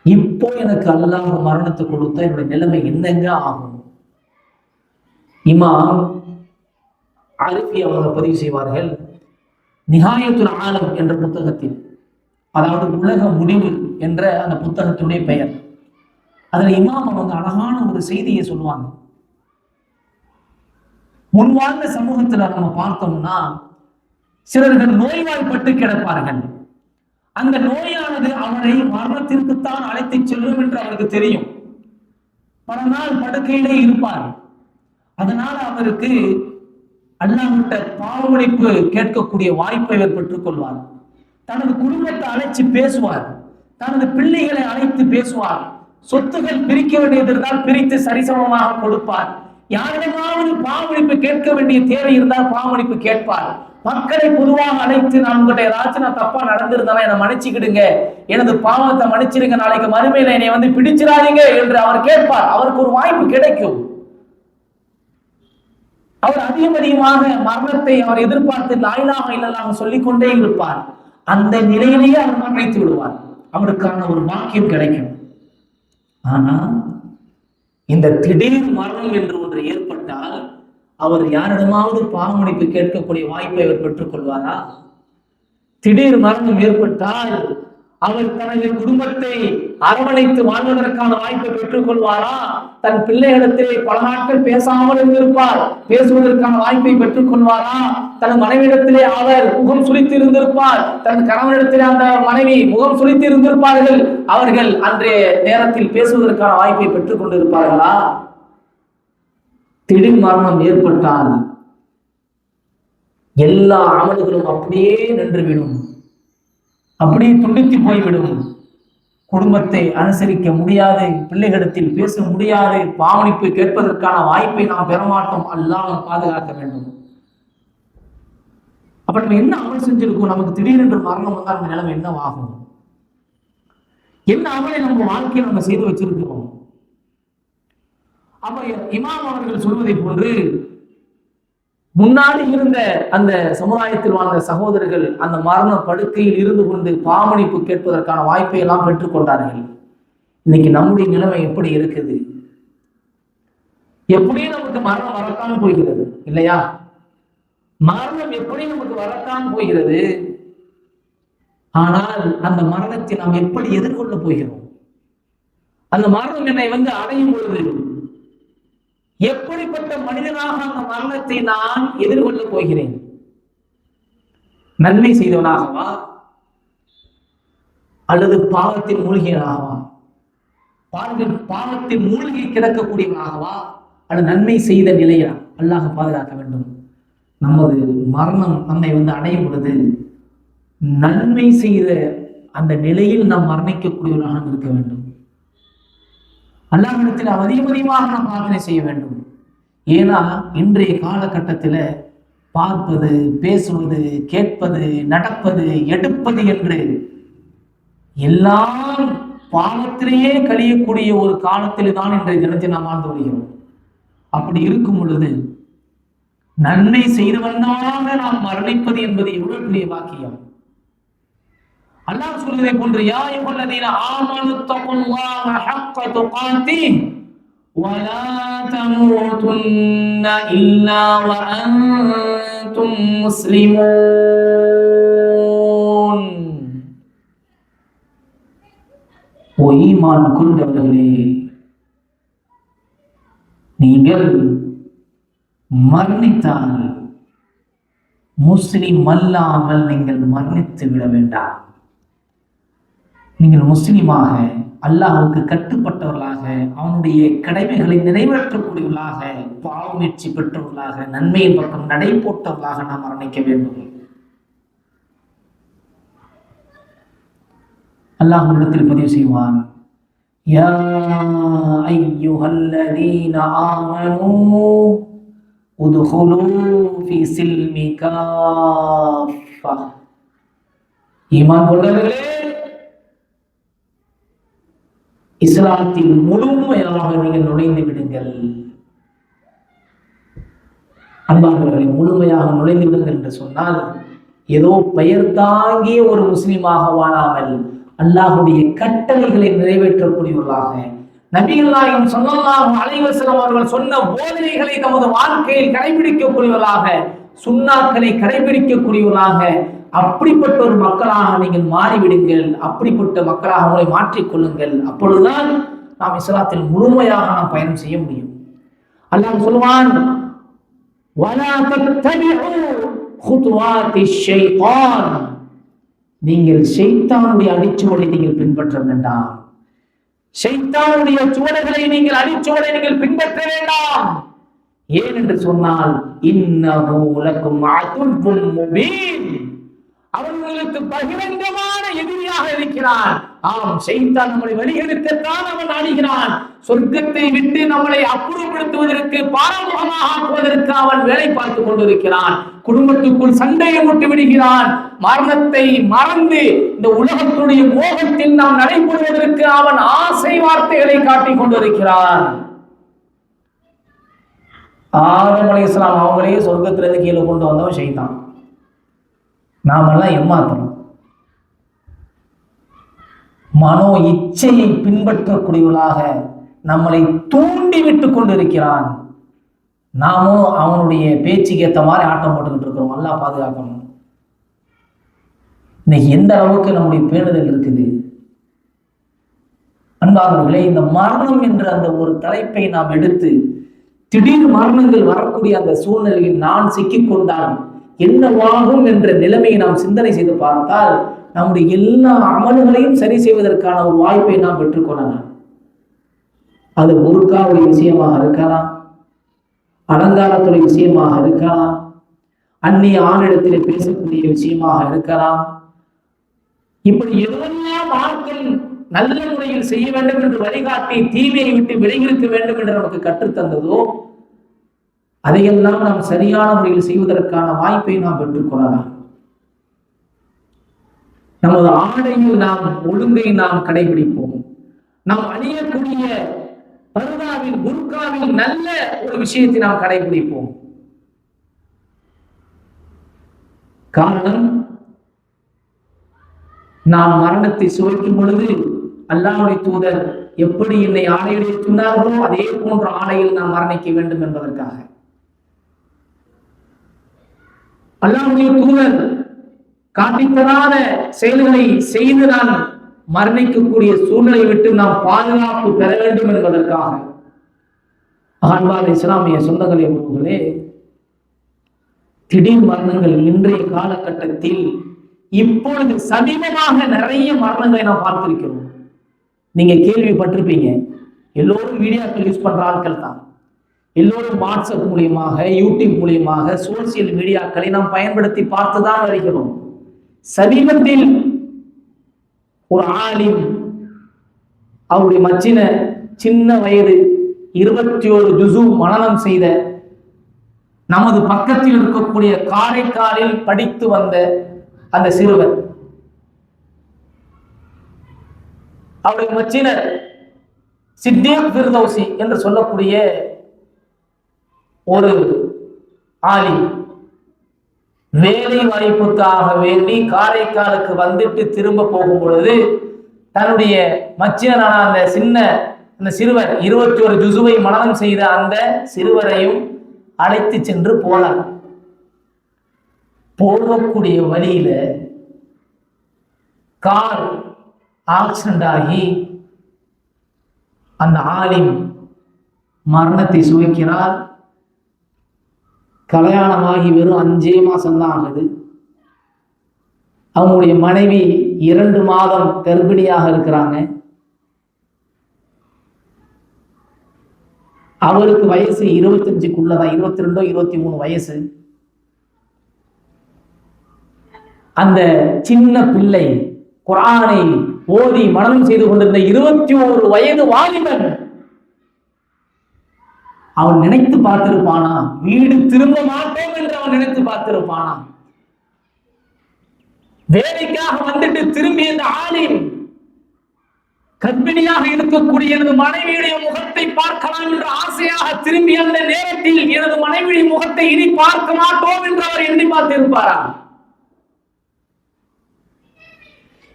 இப்போ எனக்கு அல்லாஹ் மரணத்தை கொடுத்தா என்னுடைய நிலைமை என்னங்க ஆகும்? இமாம் அரிஃபி அவங்க பதிவு செய்வார்கள், நிஹாயத்துல் ஆலம் என்ற புத்தகத்தில், அதாவது உலக முடிவு என்ற அந்த புத்தகத்துடைய பெயர். அதுல இமாம் அவங்க அழகான ஒரு செய்தியை சொல்லுவாங்க. முன்வாழ்ந்த சமூகத்துல நம்ம பார்த்தோம்னா சிலர்கள் நோய்வாய்ப்பட்டு கிடப்பார்கள். அந்த நோயானது அவரை மரணத்திற்குத்தான் அழைத்து செல்லும் என்று அவருக்கு தெரியும். பல நாள் படுக்கையிலே இருப்பார். அதனால அவருக்கு அல்லாஹ்விட்ட பாவமன்னிப்பு கேட்கக்கூடிய வாய்ப்பை அவர் பெற்றுக் கொள்வார். தனது குடும்பத்தை அழைச்சு பேசுவார், தனது பிள்ளைகளை அழைத்து பேசுவார், சொத்துகள் பிரிக்க வேண்டியது இருந்தால் பிரித்து சரிசமமாக கொடுப்பார். யாரிடமாவது பாவமன்னிப்பு கேட்க வேண்டிய தேவை இருந்தால் பாவமன்னிப்பு கேட்பார். மக்களை பொதுவாக அழைத்து, நான் உங்கள்கிட்ட ஏதாச்சும் நான் தப்பா நடந்திருந்தாலும் என்னை மன்னிச்சுக்கிடுங்க, எனது பாவத்தை மன்னிச்சிடுங்க, நாளைக்கு மறுமையில என்னை வந்து பிடிச்சிடாதீங்க என்று அவர் கேட்பார். அவருக்கு ஒரு வாய்ப்பு கிடைக்கும். அவர் அதிகமாக மரணத்தை அவர் எதிர்பார்த்து லா இலாஹ இல்லல்லாஹ் சொல்லிக்கொண்டே இருப்பார். அந்த நிலையிலேயே அவர் மரணித்து விடுவார். அவருக்கான ஒரு பாக்கியம் கிடைக்கும். ஆனா இந்த திடீர் மரணம் என்று ஒன்று ஏற்பட்டால் அவர் யாரிடமாவது பாவமன்னிப்பு கேட்கக்கூடிய வாய்ப்பை அவர் பெற்றுக் கொள்வாரா? திடீர் மரணம் ஏற்பட்டால் அவர் தனது குடும்பத்தை அரவணைத்து வாழ்வதற்கான வாய்ப்பை பெற்றுக் கொள்வாரா? தன் பிள்ளைகளிடத்திலே பல நாட்கள் பேசாமல் இருந்திருப்பார், பேசுவதற்கான வாய்ப்பை பெற்றுக் கொள்வாரா? தன் மனைவியிடத்திலே அவர் முகம் சுளித்து இருந்திருப்பார், தன் கணவனிடத்திலே அந்த மனைவி முகம் சுளித்து இருந்திருப்பார்கள். அவர்கள் அன்றைய நேரத்தில் பேசுவதற்கான வாய்ப்பை பெற்றுக் கொண்டிருப்பார்களா? திடீர் மரணம் ஏற்பட்டால் எல்லா அமல்களும் அப்படியே நின்றுவிடும், அப்படியே துண்டித்து போய்விடும். குடும்பத்தை அனுசரிக்க முடியாது, பிள்ளைகளிடத்தில் பேச முடியாது, பாவனிப்பு கேட்பதற்கான வாய்ப்பை நாம் பெறமாட்டோம். அல்லாஹ் பாதுகாக்க வேண்டும். அப்ப நம்ம என்ன அமல் செஞ்சிருக்கோம்? நமக்கு திடீரென்று மரணம் வந்தால் நம்ம நிலைமை என்னவாகும்? என்ன அமலை நம்ம வாழ்க்கையில் நம்ம செய்து வச்சிருக்கிறோம்? அப்ப இமாம் அவர்கள் சொல்வதை போன்று முன்னாடி இருந்த அந்த சமுதாயத்தில் வாழ்ந்த சகோதரர்கள் அந்த மரண படுக்கையில் இருந்து கொண்டு பாவமன்னிப்பு கேட்பதற்கான வாய்ப்பை எல்லாம் பெற்றுக் கொண்டார்கள். இன்னைக்கு நம்முடைய நிலைமை எப்படி இருக்குது? எப்படியும் நமக்கு மரணம் வரத்தான் போகிறது இல்லையா? மரணம் எப்படி நமக்கு வரத்தான் போகிறது. ஆனால் அந்த மரணத்தை நாம் எப்படி எதிர்கொள்ள போகிறோம்? அந்த மரணம் என்னை அடையும் பொழுது எப்படிப்பட்ட மனிதனாக அந்த மரணத்தை நான் எதிர்கொள்ளப் போகிறேன்? நன்மை செய்தவனாகவா அல்லது பாவத்தில் மூழ்கியவனாகவா? பாவத்தில் மூழ்கி கிடக்கக்கூடியவனாகவா அல்லது நன்மை செய்த நிலையா? அல்லாஹ் பாதுகாக்க வேண்டும். நமது மரணம் நம்மை அடையும் பொழுது நன்மை செய்த அந்த நிலையில் நாம் மரணிக்கக்கூடியவர்களாக இருக்க வேண்டும். அல்லாஹ்விடத்தில் அதிகமாக நாம் பிரார்த்தனை செய்ய வேண்டும். ஏன்னா இன்றைய காலகட்டத்தில் பார்ப்பது, பேசுவது, கேட்பது, நடப்பது, எடுப்பது என்று எல்லாம் பாவத்திலேயே கழியக்கூடிய ஒரு காலத்தில் தான் இன்றைய தினத்தை நாம் வாழ்ந்து வருகிறோம். அப்படி இருக்கும் பொழுது நன்மை செய்தவனாக நாம் மரணிப்பது என்பது எவ்வளவு பெரிய வாக்கியம். அல்லாஹ் சொல்வதை போன்று யா அய்யுஹல்லதீன ஆமனு தகுல்லாஹ ஹக்க துகாத்திஹ் வலா தமூதுன்ன இல்லா வஅன்தும் முஸ்லிமூன். ஓ ஈமான் கொண்டவர்களே, நீங்கள் மரணித்தால் முஸ்லிம் அல்லாமல் நீங்கள் மரணித்து விட வேண்டாம். நீங்கள் முஸ்லிமாக அல்லாஹ்வுக்கு கட்டுப்பட்டவர்களாக அவனுடைய கடமைகளை நிறைவேற்றக்கூடியவர்களாக பாவ முயற்சி பெற்றவர்களாக நன்மையின் பக்கம் நடை போட்டவர்களாக நாம் மரணிக்க வேண்டும். அல்லாஹ் இடத்தில் பதிவு செய்வான், யா அய்யுஹல்லதீன ஆமனூ உதுகுலூ ஃபீ சில்மி காஃபா. ஈமான் கொண்டவர்களே, இஸ்லாத்தில் முழுமையாக நீங்கள் நுழைந்து விடுங்கள். அன்பானவர்களை, முழுமையாக நுழைந்து விடுங்கள் என்று சொன்னால் ஏதோ பெயர் தாங்கிய ஒரு முஸ்லிமாக வாழாமல் அல்லாஹ்வுடைய கட்டளைகளை நிறைவேற்றக்கூடியவர்களாக, நபிகள் நாயகம் ஸல்லல்லாஹு அலைஹி வஸல்லம் அவர்கள் சொன்ன போதனைகளை நமது வாழ்க்கையில் கடைபிடிக்கக்கூடியவர்களாக, சுன்னாக்களை கடைபிடிக்கக்கூடியவர்களாக, அப்படிப்பட்ட ஒரு மக்களாக நீங்கள் மாறிவிடுங்கள். அப்படிப்பட்ட மக்களாக உங்களை மாற்றிக்கொள்ளுங்கள். அப்பொழுதுதான் நாம் இஸ்லாத்தில் முழுமையாக நாம் பயணம் செய்ய முடியும். அல்லாஹ் சொல்வான், வலா தத்தபிஉ குதுவாத்திஷ் ஷைத்தான். நீங்கள் ஷைத்தானுடைய அடிச்சுவடை நீங்கள் பின்பற்ற வேண்டாம். ஷைத்தானுடைய சுவடுகளை நீங்கள் அடிச்சுவடை நீங்கள் பின்பற்ற வேண்டாம். ஏன் என்று சொன்னால், இன்னஹு லகும் அதுவ்வுன் முபீன். அவர்களுக்கு பகிரங்கமான எதிரியாக இருக்கிறான். ஆம், ஷைத்தான் நம்மளை வழிகெடுக்கத்தான் அவன் ஆடுகிறான். சொர்க்கத்தை விட்டு நம்மளை அப்புறப்படுத்துவதற்கு, பாரமுகமாக ஆக்குவதற்கு அவன் வேலை பார்த்துக் கொண்டிருக்கிறான். குடும்பத்துக்குள் சண்டையை விட்டு விடுகிறான். மரணத்தை மறந்து இந்த உலகத்துடைய மோகத்தில் நாம் நடைபெறுவதற்கு அவன் ஆசை வார்த்தைகளை காட்டிக் கொண்டிருக்கிறான். ஆதம் அலைஹிஸ்ஸலாம் அவங்களே சொர்க்கத்திலிருந்து கீழே கொண்டு வந்தவன் ஷைத்தான். நாமெல்லாம் ஏமாத்தணும். மனோ இச்சையை பின்பற்றக்கூடியவர்களாக நம்மளை தூண்டி விட்டு கொண்டிருக்கிறான். நாமும் அவனுடைய பேச்சுக்கு ஏற்ற மாதிரி ஆட்டம் போட்டுக்கிட்டு இருக்கிறோம். அல்லாஹ் பாதுகாக்கணும். இன்னைக்கு எந்த அளவுக்கு நம்முடைய பேணுதல் இருக்குது அன்பானவர்களே. இந்த மரணம் என்ற அந்த ஒரு தலைப்பை நாம் எடுத்து திடீர் மரணங்கள் வரக்கூடிய அந்த சூழ்நிலையில் நான் சிக்கிக்கொண்டால் என்னவாகும் என்ற நிலைமையை நாம் சிந்தனை செய்து பார்த்தால் நம்முடைய எல்லா அமல்களையும் சரி செய்வதற்கான ஒரு வாய்ப்பை நாம் பெற்றுக்கொள்ளலாம். அது முருக்காவுடைய விஷயமாக இருக்கலாம், அலங்காரத்துடைய விஷயமாக இருக்கலாம், அந்நிய ஆணிடத்திலே பேசக்கூடிய விஷயமாக இருக்கலாம். இப்படி எதெல்லாம் மார்க்கம் நல்ல முறையில் செய்ய வேண்டும் என்று வழிகாட்டி தீமையை விட்டு விலகியிருக்க வேண்டும் என்று நமக்கு கற்றுத்தந்ததோ அதையெல்லாம் நாம் சரியான முறையில் செய்வதற்கான வாய்ப்பை நாம் பெற்றுக்கொள்ளலாம். நமது ஆடையில் நாம் ஒழுங்கை நாம் கடைபிடிப்போம். நாம் அணியக்கூடிய பர்தாவில், புர்காவில் நல்ல ஒரு விஷயத்தை நாம் கடைபிடிப்போம். காரணம், நாம் மரணத்தை சுவைக்கும் பொழுது அல்லாஹ்வுடைய தூதர் எப்படி என்னை ஆடையிலே சொன்னார்களோ அதே போன்ற ஆடையில் நாம் மரணிக்க வேண்டும் என்பதற்காக. அல்லாஹ்வுடைய தூதர் காட்டித்தராத செயல்களை செய்து நான் மரணிக்கக்கூடிய சூழ்நிலை விட்டு நாம் பாதுகாப்பு பெற வேண்டும் என்பதற்காக. அன்பான இஸ்லாமிய சொந்தங்களே, உறவுகளே, திடீர் மரணங்கள் இன்றைய காலகட்டத்தில் இப்பொழுது சமீபமாக நிறைய மரணங்களை நாம் பார்த்திருக்கிறோம். நீங்க கேள்விப்பட்டிருப்பீங்க. எல்லோரும் மீடியாக்கள் யூஸ் பண்ற ஆட்கள் தான். எல்லோரும் வாட்ஸ்அப் மூலியமாக, யூடியூப் மூலியமாக, சோசியல் மீடியாக்களை நாம் பயன்படுத்தி பார்த்துதான் வருகிறோம். சமீபத்தில் ஒரு ஆலிம், அவருடைய மச்சின சின்ன வயது 21 ஜுசு மனனம் செய்த, நமது பக்கத்தில் இருக்கக்கூடிய காரைக்காலில் படித்து வந்த அந்த சிறுவர், அவருடைய மச்சினர் சித்திக் ஃபிர்தௌசி என்று சொல்லக்கூடிய ஒரு ஆலிம் வேலை வாய்ப்புக்காக வேண்டி காரைக்காலுக்கு வந்துட்டு திரும்ப போகும் பொழுது தன்னுடைய மச்சியனான அந்த சிறுவர் 21 ஜுசுவை மனனம் செய்த அந்த சிறுவரையும் அழைத்து சென்று போனார். போகக்கூடிய வழியில கார் ஆக்சிடென்ட் ஆகி அந்த ஆலிம் மரணத்தை சுவைக்கிறார். கல்யாணமாகி வெறும் 5 மாசம்தான் ஆகுது. அவங்களுடைய மனைவி 2 மாதம் கர்ப்பிணியாக இருக்கிறாங்க. அவருக்கு வயசு 25க்குள்ளதான், 22 23 வயசு. அந்த சின்ன பிள்ளை குர்ஆனை ஓதி மனனம் செய்து கொண்டிருந்த 21 வயது வாலிபன் அவன் நினைத்து பார்த்திருப்பானா? வீடு திரும்ப மாட்டோம் என்று அவன் நினைத்து பார்த்திருப்பானா? வேலைக்காக வந்துட்டு திரும்பி இந்த ஆலிம் கர்ப்பிணியாக இருக்கக்கூடிய எனது மனைவியுடைய முகத்தை பார்க்கலாம் என்ற ஆசையாக திரும்பி அந்த நேரத்தில் எனது மனைவியுடைய முகத்தை இனி பார்க்க மாட்டோம் என்று அவர் எண்ணி பார்த்திருப்பாரா?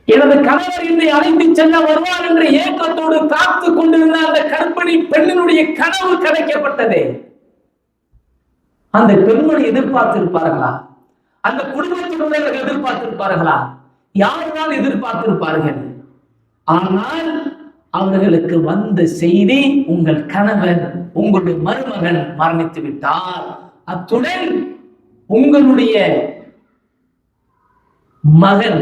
எனது கணவர் என்னை அழைத்து செல்ல வருவார் என்ற ஏக்கத்தோடு காத்து கொண்டிருந்த அந்த கர்ப்பிணி பெண்ணினுடைய கனவு கிடைக்கப்பட்டதே. அந்த பெண்மணி எதிர்பார்த்திருப்பார்களா? அந்த குடும்பத்தினுடைய எதிர்பார்த்திருப்பார்களா? யாருதான் எதிர்பார்த்திருப்பார்கள்? ஆனால் அவர்களுக்கு வந்த செய்தி, உங்கள் கணவன், உங்களுடைய மருமகன் மரணித்து விட்டார், அத்துடன் உங்களுடைய மகன்,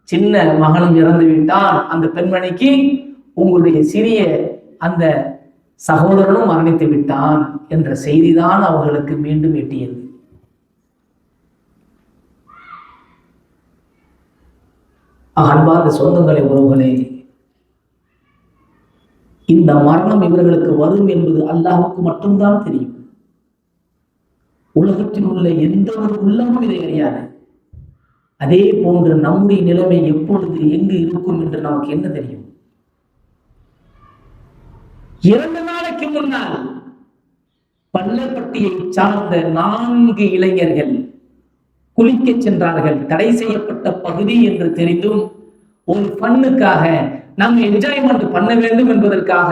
சின்ன மகனும் இறந்து விட்டான், அந்த பெண்மணிக்கு உங்களுடைய சிறிய அந்த சகோதரனும் மரணித்து விட்டான் என்ற செய்திதான் அவர்களுக்கு மீண்டும் எட்டியது. அன்பார்ந்த சொந்தங்களை, உறவுகளே, இந்த மரணம் இவர்களுக்கு வரும் என்பது அல்லாஹ்வுக்கு மட்டும்தான் தெரியும். உலகத்தில் உள்ள எந்த ஒரு உள்ளமும் இதை அறியாது. அதே போன்று நம்முடைய நிலைமை எப்பொழுது எங்கு இருக்கும் என்று நமக்கு என்ன தெரியும்? 2 நாளைக்கு முன்னால் பள்ளப்பட்டியை சார்ந்த 4 இளைஞர்கள் குளிக்க சென்றார்கள். தடை செய்யப்பட்ட பகுதி என்று தெரிந்தும் ஒரு ஃபன்னுக்காக, நாம் என்ஜாய்மெண்ட் பண்ண வேண்டும் என்பதற்காக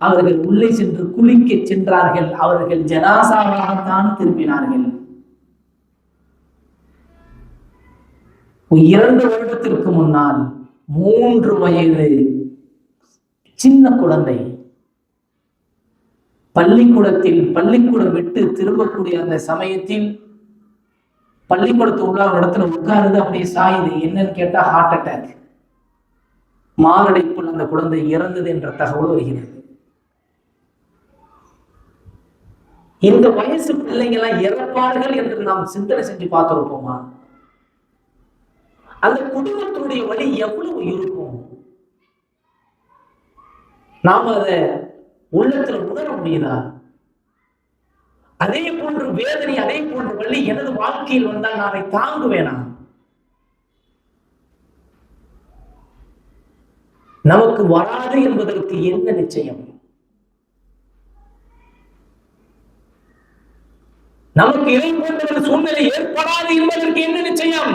அவர்கள் உள்ளே சென்று குளிக்க சென்றார்கள். அவர்கள் ஜனாசாவாகத்தான் திரும்பினார்கள். 2 வருடத்திற்கு முன்னால் 3 வயது சின்ன குழந்தை பள்ளிக்கூடம் விட்டு திரும்பக்கூடிய அந்த சமயத்தில் பள்ளிக்கூடத்து உள்ள ஒரு இடத்துல உட்காருது, அப்படியே சாயுது. என்னன்னு கேட்டா ஹார்ட் அட்டாக், மாரடைப்புள் அந்த குழந்தை இறந்தது என்ற தகவல் வருகிறது. இந்த வயசு பிள்ளைங்க எல்லாம் இறப்பார்கள் என்று நாம் சிந்தனை செஞ்சு பார்த்திருப்போமா? அந்த குடும்பத்தினுடைய வழி எவ்வளவு இருக்கும்? நாம் அதை உள்ளத்துல உணர முடியுதா? அதே போன்று வேதனை, அதே போன்ற வழி எனது வாழ்க்கையில் வந்தால் நான் அதை தாங்குவேனா? நமக்கு வராது என்பதற்கு என்ன நிச்சயம்? நமக்கு இதை போன்ற ஒரு சூழ்நிலை ஏற்படாது என்பதற்கு என்ன நிச்சயம்?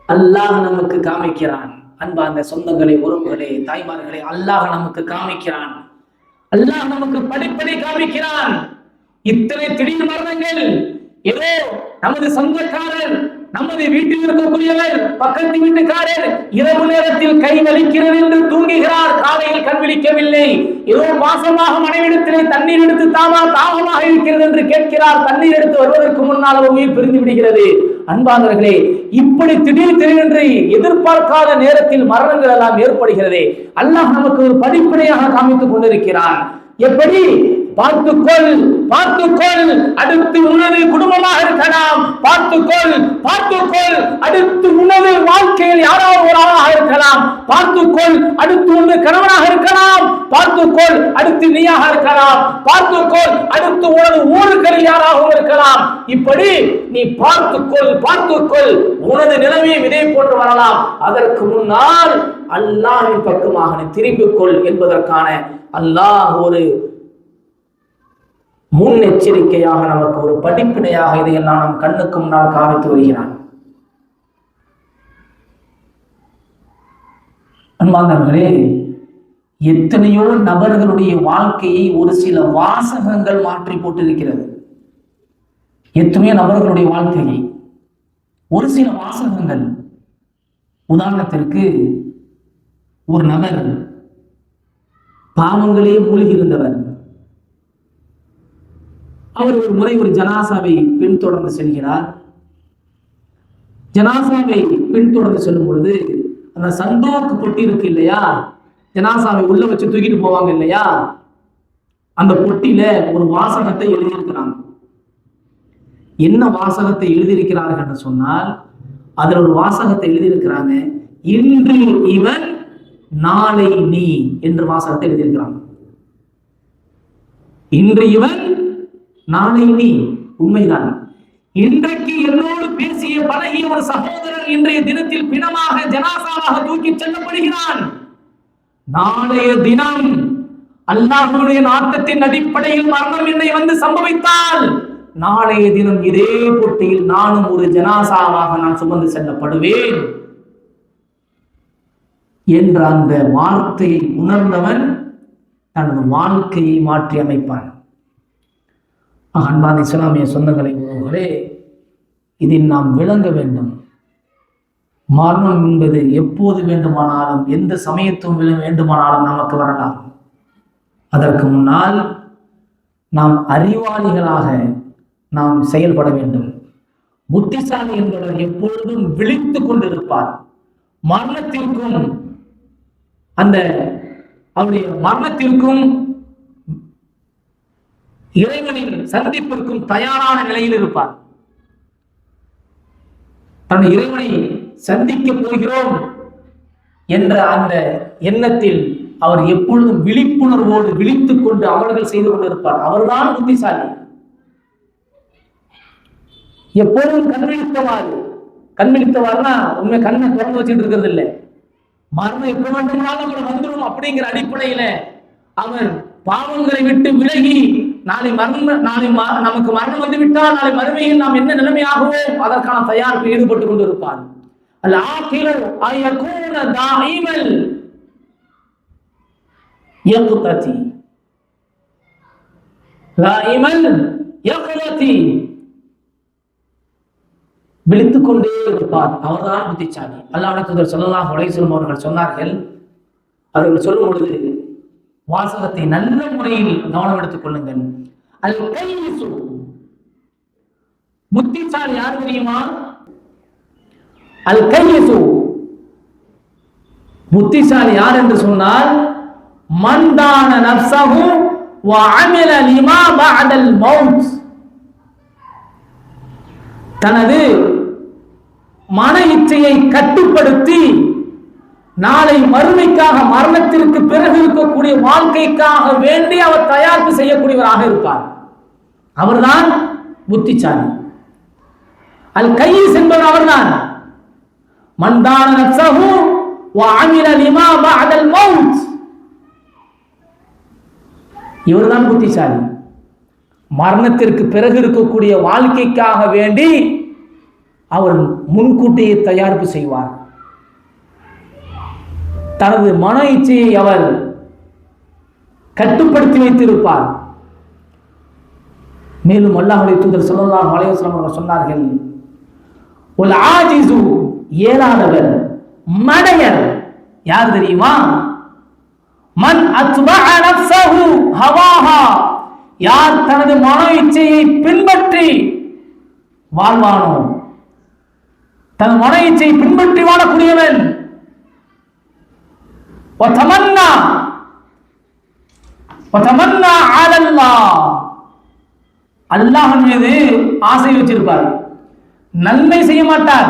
அல்லாஹ் நமக்கு காமிக்கிறான். அன்பார்ந்த சொந்தங்களே, உறவுகளே, தாய்மார்களே, அல்லாஹ் நமக்கு காமிக்கிறான். அல்லாஹ் நமக்கு படிப்படி காமிக்கிறான். இத்தனை திடீர் மரணங்கள் ஏதோ நமது சொந்தக்காரர், நமது வீட்டில் இருக்கக்கூடியவர், பக்கத்து வீட்டுக்காரர் இரவு நேரத்தில் கை வலிக்கிறது என்று தூங்குகிறார், காலையில் கண் விழிக்கவில்லை. ஏதோ பாசமாக மனைவிடத்திலே தண்ணீர் எடுத்து தாகமாக இருக்கிறது என்று கேட்கிறார். தண்ணீர் எடுத்து வருவதற்கு முன்னால் ஒரு உயிர் பிரிந்து விடுகிறது. அன்பானவர்களே, இப்படி திடீரென்று எதிர்பார்க்காத நேரத்தில் மரணங்கள் எல்லாம் ஏற்படுகிறது. அல்லாஹ் நமக்கு ஒரு படிப்படியாக காமித்துக் கொண்டிருக்கிறான். எப்படி? பார்த்துக்கொள், பார்த்துக்கொள், அடுத்து உனது குடும்பமாக இருக்கலாம். பார்த்துக்கொள், பார்த்துக்கொள், அடுத்து உனது வாழ்க்கையில் யாராவது ஒரு ஆளாக இருக்கலாம். பார்த்துக்கொள், அடுத்து உனது கணவனாக இருக்கலாம். பார்த்துக்கொள், அடுத்து நீயாக இருக்கலாம். பார்த்துக்கொள், அடுத்து உனது ஊருகளில் யாராகவும் இருக்கலாம். இப்படி நீ பார்த்துக்கொள், பார்த்துக்கொள், உனது நிலைமையும் இதே போன்று வரலாம். அதற்கு முன்னால் அல்லாஹ்வின் பக்கமாக நீ திரும்பிக் கொள் என்பதற்கான அல்லாஹ் ஒரு முன்னெச்சரிக்கையாக நமக்கு ஒரு படிப்பினையாக இதையெல்லாம் நம் கண்ணுக்கு முன்னால் காமித்து வருகிறான். அன்பார்ந்தவர்களே, எத்தனையோ நபர்களுடைய வாழ்க்கையை ஒரு சில வாசகங்கள் மாற்றி போட்டிருக்கிறது. எத்தனையோ நபர்களுடைய வாழ்க்கையை ஒரு சில வாசகங்கள். உதாரணத்திற்கு, ஒரு நபர் பாவங்களே மூழ்கி இருந்தவர். அவர் ஒரு முறை ஒரு ஜனாசாவை பின்தொடர்ந்து செல்கிறார். ஜனாசாவை பின்தொடர்ந்து செல்லும் பொழுது அந்த சந்தோக்கு பொட்டி இருக்கு இல்லையா, ஜனாசாவை உள்ள வச்சு தூக்கிட்டு போவாங்க இல்லையா, அந்த பொட்டியில ஒரு வாசகத்தை எழுதியிருக்கிறாங்க. என்ன வாசகத்தை எழுதியிருக்கிறார்கள் என்று சொன்னால், அதுல ஒரு வாசகத்தை எழுதியிருக்கிறாங்க, இன்று இவன் நாளை நீ என்று வாசகத்தை எழுதியிருக்கிறாங்க. இன்று இவன் நாளை நீ. உண்மைதான். இன்றைக்கு என்னோடு பேசிய பழகிய ஒரு சகோதரன் இன்றைய தினத்தில் பிணமாக ஜனாசாவாக தூக்கி செல்லப்படுகிறான். நாளைய தினம் அல்லாஹ்வுடைய நாட்டத்தின் அடிப்படையில் மரணம் என்னை வந்து சம்பவித்தால், நாளைய தினம் இதே பொட்டியில் நானும் ஒரு ஜனாசாவாக நான் சுமந்து செல்லப்படுவேன் என்ற அந்த வார்த்தையை உணர்ந்தவன் தனது வாழ்க்கையை மாற்றி அமைப்பான். அன்பான இஸ்லாமிய சொந்தங்களை உறவுகளே, இதில் நாம் விளங்க வேண்டும். மரணம் என்பது எப்போது வேண்டுமானாலும் எந்த சமயத்தும் வேண்டுமானாலும் நமக்கு வரலாம். அதற்கு முன்னால் நாம் அறிவாளிகளாக நாம் செயல்பட வேண்டும். புத்திசாலி என்பவர் எப்பொழுதும் விழித்துக் கொண்டிருப்பார். மரணத்திற்கும் அந்த அவருடைய மரணத்திற்கும் இறைவனின் சந்திப்பிற்கும் தயாரான நிலையில் இருப்பார். தன்னுடைய இறைவனை சந்திக்க போகிறோம் என்ற அந்த எண்ணத்தில் அவர் எப்பொழுதும் விழிப்புணர்வோடு விழித்துக் கொண்டு அமல்கள் செய்து கொண்டிருப்பார். அவர்தான் புத்திசாலி. எப்பொழுதும் கண்விழித்தவாறுனா உண்மை கண்ணை திறந்து வச்சுட்டு இருக்கிறது இல்லை. மரணம் எப்ப வேண்டுமானாலும் அவர் வந்துடும் அப்படிங்கிற அடிப்படையில அவர் பாவங்களை விட்டு விலகி நாளை நமக்கு மரணம் வந்து விட்டால் நாளை மறுமையில் நாம் என்ன நிலைமையாகுவோம் அதற்கான தயாரிப்பில் ஈடுபட்டுக் கொண்டிருப்பார். விழித்துக் கொண்டே இருப்பார். அவர்தான் புத்திசாலி. அல்லாஹ்வுடைய தூதர் ஸல்லல்லாஹு அலைஹி வஸல்லம் அவர்கள் சொன்னார்கள், அவர்கள் சொல்லும் பொழுது வாசகத்தை நல்ல முறையில் கவனம் எடுத்துக் கொள்ளுங்கள். அல் கையிசு, புத்திசாலி யார் தெரியுமா? அல் கையிசு, புத்திசாலி யார் என்று சொன்னால், மன்தான நஃப்ஸஹு வ அமில லிமா பஅதல் மௌத், தனது மன இச்சையை கட்டுப்படுத்தி நாளை மறுமைக்காக மரணத்திற்கு பிறகு இருக்கக்கூடிய வாழ்க்கைக்காக வேண்டி அவர் தயாரிப்பு செய்யக்கூடியவராக இருப்பார். அவர்தான் புத்திசாலி. அல் கையிஸ் என்பவர் அவர்தான். மன்தான நஃப்ஸஹு வ அமில லிமா பஅதல் மௌத், இவர்தான் புத்திசாலி. மரணத்திற்கு பிறகு இருக்கக்கூடிய வாழ்க்கைக்காக வேண்டி அவர் முன்கூட்டியே தயாரிப்பு செய்வார். தனது மன இச்சையை அவர் கட்டுப்படுத்தி வைத்திருப்பார். மேலும் அல்லாஹ்வுடைய தூதர் ஸல்லல்லாஹு அலைஹி வஸல்லம் அவர்கள் சொன்னார்கள், உல் ஆஜிசு, இயலாதவர், மடையர் யார் தெரியுமா? மன் அத்பஅ நஃப்ஸஹு ஹவாஹா, யார் தனது மன இச்சையை பின்பற்றி வாழ்வானோ, தனது மன இச்சையை பின்பற்றி வாழக்கூடியவன், வதமன்னா அலல்லாஹ், அல்லாஹ் மீது ஆசை வச்சிருப்பார். நன்மை செய்ய மாட்டார்,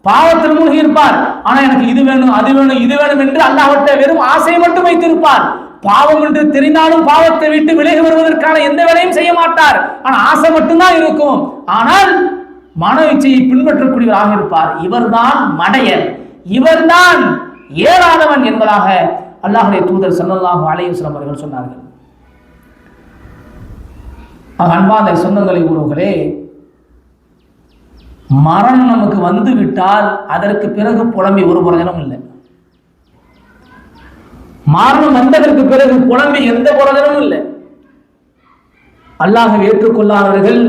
பாவத்தில் மூழ்கி இருப்பார். ஆனா எனக்கு இது வேணும் அது வேணும் இது வேணும் என்று அல்லாஹ்விட்ட வெறும் ஆசையை மட்டும் வைத்திருப்பார். பாவம் என்று தெரிந்தாலும் பாவத்தை விட்டு விலகி வருவதற்கான எந்த வேலையும் செய்ய மாட்டார். ஆனா ஆசை மட்டும்தான் இருக்கும். ஆனால் மன இச்சையை பின்பற்றக்கூடியவராக இருப்பார். இவர்தான் மடையர், இவர்தான் ஏறாதவன் என்பதாக அல்லாஹ்வுடைய தூதர் ஸல்லல்லாஹு அலைஹி வஸல்லம் அவர்கள் சொன்னார்கள். அன்பான சொந்தங்களை உறவுகளே, மரணம் நமக்கு வந்து விட்டால் அதற்கு பிறகு புலம்பி ஒரு பிரயோஜனம் இல்லை. மரணம் வந்ததற்கு பிறகு புலம்பி எந்த பிரயோஜனமும் இல்லை. அல்லாஹ்வை ஏற்றுக்கொள்ளாதவர்கள்,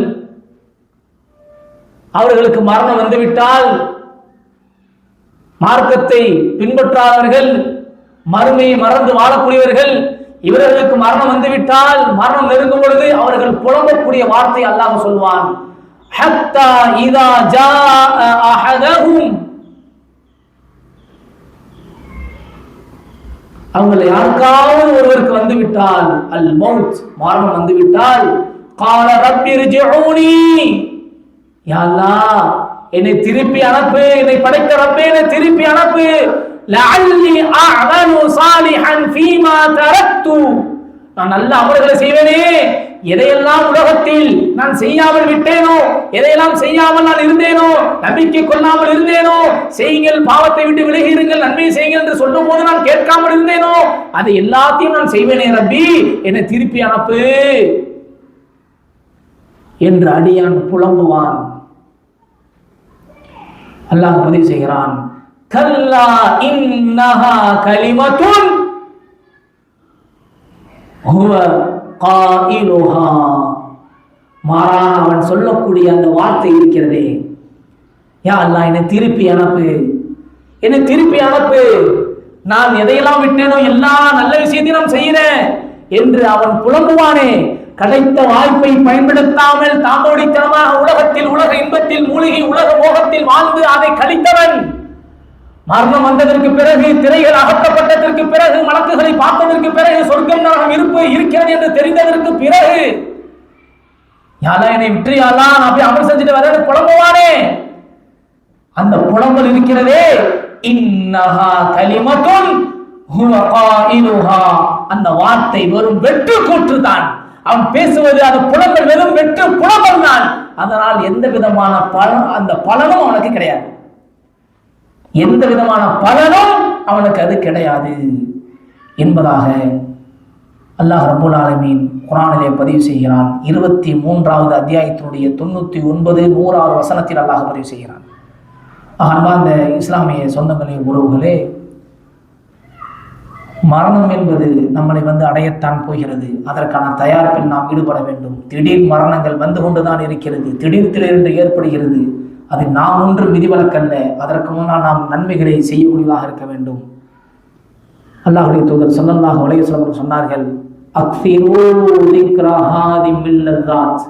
அவர்களுக்கு மரணம் வந்துவிட்டால், மார்க்கத்தை பின்பற்றாதவர்கள், மறுமையை மறந்து வாழக்கூடியவர்கள், இவர்களுக்கு மரணம் வந்துவிட்டால், மரணம் நெருங்கும் பொழுது அவர்கள் புலம்பக்கூடிய வார்த்தை அல்லாஹ் சொல்வான், ஹத்தா இதா ஜாஅ அஹதஹும், அவங்களை யாருக்காவது ஒருவருக்கு வந்துவிட்டால், அல் மௌத் மரணம் வந்துவிட்டால், கால ரப்பி இர்ஜிஊனி, யா அல்லாஹ் என்னை திருப்பி அனுப்பு, என்னை படைத்த ரப்பே என்னை திருப்பி அனுப்பு, லஅல்லி அஅமலு சாலிஹன் ஃபீமா தரக்து, நான் நல்ல அமல்களை செய்வேனே, எதையெல்லாம் உலகத்தில் நான் செய்யாமல் விட்டேனோ, எதையெல்லாம் செய்யாமல் நான் இருந்தேனோ, நம்பிக்கை கொள்ளாமல் இருந்தேனோ, செய்யுங்கள் பாவத்தை விட்டு விலகிருங்கள், நன்மையை செய்யுங்கள் என்று சொல்லும் போது நான் கேட்காமல் இருந்தேனோ, அதை எல்லாத்தையும் நான் செய்வேனே ரப்பி, என்னை திருப்பி அனுப்பு என்று அடியான் புலம்புவான். அல்லாஹ் பதிவு செய்கிறான், கல்லா இன்னஹா கலிமத்துன் ஹுவ காயிலுஹா, மாறான அவன் சொல்லக்கூடிய அந்த வார்த்தை இருக்கிறதே, யா அல்லாஹ் என்னை திருப்பி அனுப்பு, என்னை திருப்பி அனுப்பு, நான் எதையெல்லாம் விட்டேனோ எல்லா நல்ல விஷயத்தையும் நான் செய்கிறேன் என்று அவன் புலம்புவானே, கிடைத்த வாய்ப்பை பயன்படுத்தாமல் தாம்போடித்தனமாக உலகத்தில் உலக இன்பத்தில் மூழ்கி உலக மோகத்தில் வாழ்ந்து அதை கழித்தவன், மரணம் வந்ததற்கு பிறகு, திரைகள் அகற்றப்பட்டதற்கு பிறகு, மலக்குகளை பார்த்ததற்கு பிறகு, சொர்க்கம் நரகம் இருக்கிறது என்று தெரிந்ததற்கு பிறகு, யாரா என்னை விட்டுறியாலா நான் அப்படியே அமல் செஞ்சுட்டு வர புலம்புவானே, அந்த புலம்பல் இருக்கிறதே, இன்னஹா கலிமத்துன் ஹுவ காயிலுஹா, அந்த வார்த்தை வெறும் வெற்று கூற்று தான், அவன் பேசுவது அந்த புலம்பல் வெறும் வெற்று புலம்பல் தான், அதனால் எந்த விதமான அந்த பலனும் அவனுக்கு கிடையாது, எந்த விதமான பலனும் அவனுக்கு அது கிடையாது என்பதாக அல்லாஹ் ரப்பல் ஆலமீன் குர்ஆனிலே பதிவு செய்கிறான். 23வது அத்தியாயத்தினுடைய 99, 100வது வசனத்தில் அல்லாஹ் பதிவு செய்கிறான். அன்பார்ந்த இஸ்லாமிய சொந்தங்களே, உறவுகளே, மரணம் என்பது நம்மளை அடையத்தான் போகிறது. அதற்கான தயாரிப்பில் நாம் ஈடுபட வேண்டும். திடீர் மரணங்கள் வந்து கொண்டுதான் இருக்கிறது, திடீர் திடீரென்று ஏற்படுகிறது. அது நாம் ஒன்று விதிவிலக்கல்ல, அதற்கு முன்னால் நாம் நன்மைகளை செய்யக்கூடியதாக இருக்க வேண்டும். அல்லாஹ்வுடைய தூதர் ஸல்லல்லாஹு அலைஹி வஸல்லம் சொன்னார்கள், அக்ஸிரூ ذிக்ரா ஹாதிமில் லذாத்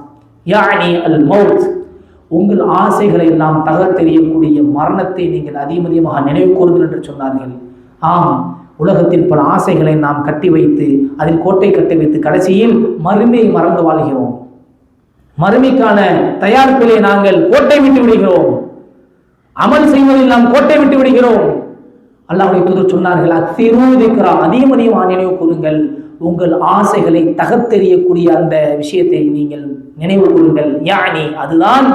யானி அல் மௌத், உங்கள் ஆசைகளை எல்லாம் தகர்த்தெறியக்கூடிய மரணத்தை நீங்கள் அதிகமாக நினைவு கூறுங்கள் என்று சொன்னார்கள். ஆம், உலகத்தில் பல ஆசைகளை நாம் கட்டி வைத்து அதில் கோட்டை கட்டி வைத்து கடைசியில் மறுமையை மறந்து வாழ்கிறோம். மறுமைக்கான தயாரிப்பிலே நாங்கள் கோட்டை விட்டு விடுகிறோம், அமல் செய்வதில் நாம் கோட்டை விட்டு விடுகிறோம். அல்லாஹ்வுடைய தூதர் சொன்னார்கள், அக்ஸிரூ ذிக்ரா, அதிகமாக நினைவு கூறுங்கள், உங்கள் ஆசைகளை தகர்த்தெறியக்கூடிய அந்த விஷயத்தை நீங்கள் நினைவு கூறுங்கள், யானி அதுதான்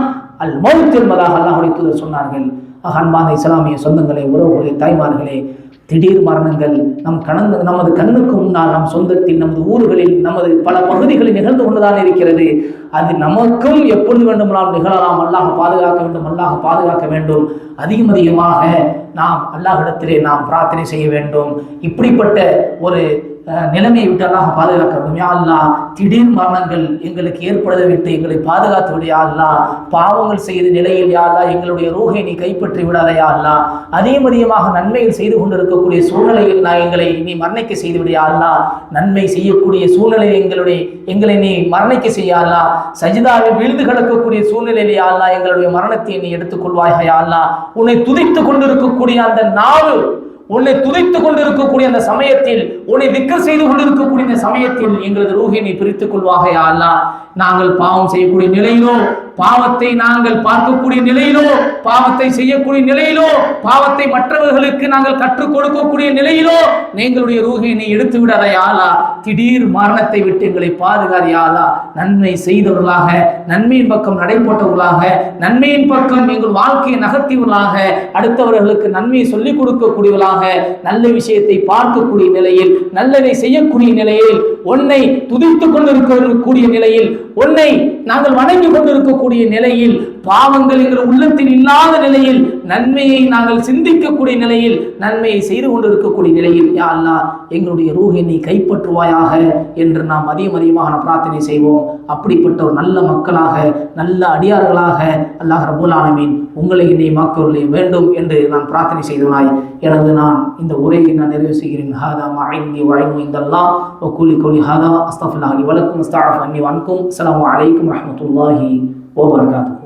அல் மௌத் என்பதாக அல்லாஹ்வுடைய தூதர் சொன்னார்கள். அன்பான இஸ்லாமிய சொந்தங்களே, உறவுகளே, தாய்மார்களே, திடீர் மரணங்கள் நமது கண்ணுக்கு முன்னால், நம் சொந்தத்தில், நமது ஊர்களில், நமது பல பகுதிகளில் நிகழ்ந்து கொண்டுதான் இருக்கிறது. அது நமக்கும் எப்பொழுது வேண்டுமானாலும் நிகழலாம். அல்லாஹ் பாதுகாக்க வேண்டும், அல்லாஹ் பாதுகாக்க வேண்டும். அதிகமாக நாம் அல்லாஹ்விடத்திலே நாம் பிரார்த்தனை செய்ய வேண்டும். இப்படிப்பட்ட ஒரு நிலைமையை விட்டு அல்லாஹ் பாதுகாக்க வேண்டும். யா அல்லாஹ், திடீர் மரணங்கள் எங்களுக்கு ஏற்படுவதை விட்டு எங்களை பாதுகாத்து விடு யா அல்லாஹ். பாவங்கள் செய்த நிலையில் யா அல்லாஹ் எங்களுடைய ரூஹை நீ கைப்பற்றி விடாத யா அல்லாஹ். அதிகமாக நன்மைகள் செய்து கொண்டிருக்கக்கூடிய சூழ்நிலையில் எங்களை நீ மரணிக்க செய்து விடு யா அல்லாஹ். நன்மை செய்யக்கூடிய சூழ்நிலையை எங்களை நீ மரணிக்க செய்ய யா அல்லாஹ். சஜிதாவில் விழுந்து கிடக்கக்கூடிய சூழ்நிலையில் யா அல்லாஹ் எங்களுடைய மரணத்தை நீ எடுத்துக்கொள்வாய் யா அல்லாஹ். உன்னை துதித்துக் கொண்டிருக்கக்கூடிய அந்த நாவு, உன்னை துதித்துக் கொண்டிருக்கக்கூடிய அந்த சமயத்தில், உன்னை திக்ர் செய்து கொண்டிருக்கக்கூடிய இந்த சமயத்தில் எங்களது ரூஹை நீ பிரித்துக் கொள்வாக யா அல்லாஹ். நாங்கள் பாவம் செய்யக்கூடிய நிலையிலோ பாவத்தை நாங்கள் பார்க்கக்கூடிய நிலையிலோ, பாவத்தை செய்யக்கூடிய நிலையிலோ, பாவத்தை மற்றவர்களுக்கு நாங்கள் கற்றுக் கொடுக்கக்கூடிய நிலையிலோ எங்களுடைய ரூஹை நீ எடுத்து விடாத யா அல்லாஹ். திடீர் மரணத்தை விட்டு எங்களை பாதுகார் யா அல்லாஹ். நன்மை செய்தவர்களாக, நன்மையின் பக்கம் நடைபோட்டவர்களாக, நன்மையின் பக்கம் எங்கள் வாழ்க்கையை நகர்த்தியவர்களாக, அடுத்தவர்களுக்கு நன்மையை சொல்லிக் கொடுக்கக்கூடியவர்களாக, நல்ல விஷயத்தை பார்க்கக்கூடிய நிலையில், நல்லதை செய்யக்கூடிய நிலையில், உன்னை துதித்துக் கொண்டிருக்கக்கூடிய நிலையில், உன்னை நாங்கள் வணங்கி கொண்டிருக்கக்கூடிய நிலையில், பாவங்கள் எங்கள் உள்ளத்தில் இல்லாத நிலையில், நன்மையை நாங்கள் சிந்திக்கக்கூடிய நிலையில், நன்மையை செய்து கொண்டிருக்கக்கூடிய நிலையில் யா அல்லாஹ் எங்களுடைய ரூஹை நீ கைப்பற்றுவாயாக என்று நாம் அதிகமாக பிரார்த்தனை செய்வோம். அப்படிப்பட்ட ஒரு நல்ல மக்களாக, நல்ல அடியார்களாக அல்லாஹ் ரப்பல் ஆலமீன் உங்களை என்னை மாக்கவர்களை வேண்டும் என்று நான் பிரார்த்தனை செய்தவனாய் நான் இந்த உரையை நான் நிறைவு செய்கிறேன். ஹாதா மா இந்தி வ இல்மு இந்தல்லாஹ் வ குலி கௌலி ஹாதா அஸ்தக்ஃபிருல்லாஹி வ லக்கும் அஸ்தக்ஃபிரு அன்னி வ அன்கும். அஸ்ஸலாமு அலைக்கும் வ ரஹ்மத்துல்லாஹி வ பரகாத்துஹு.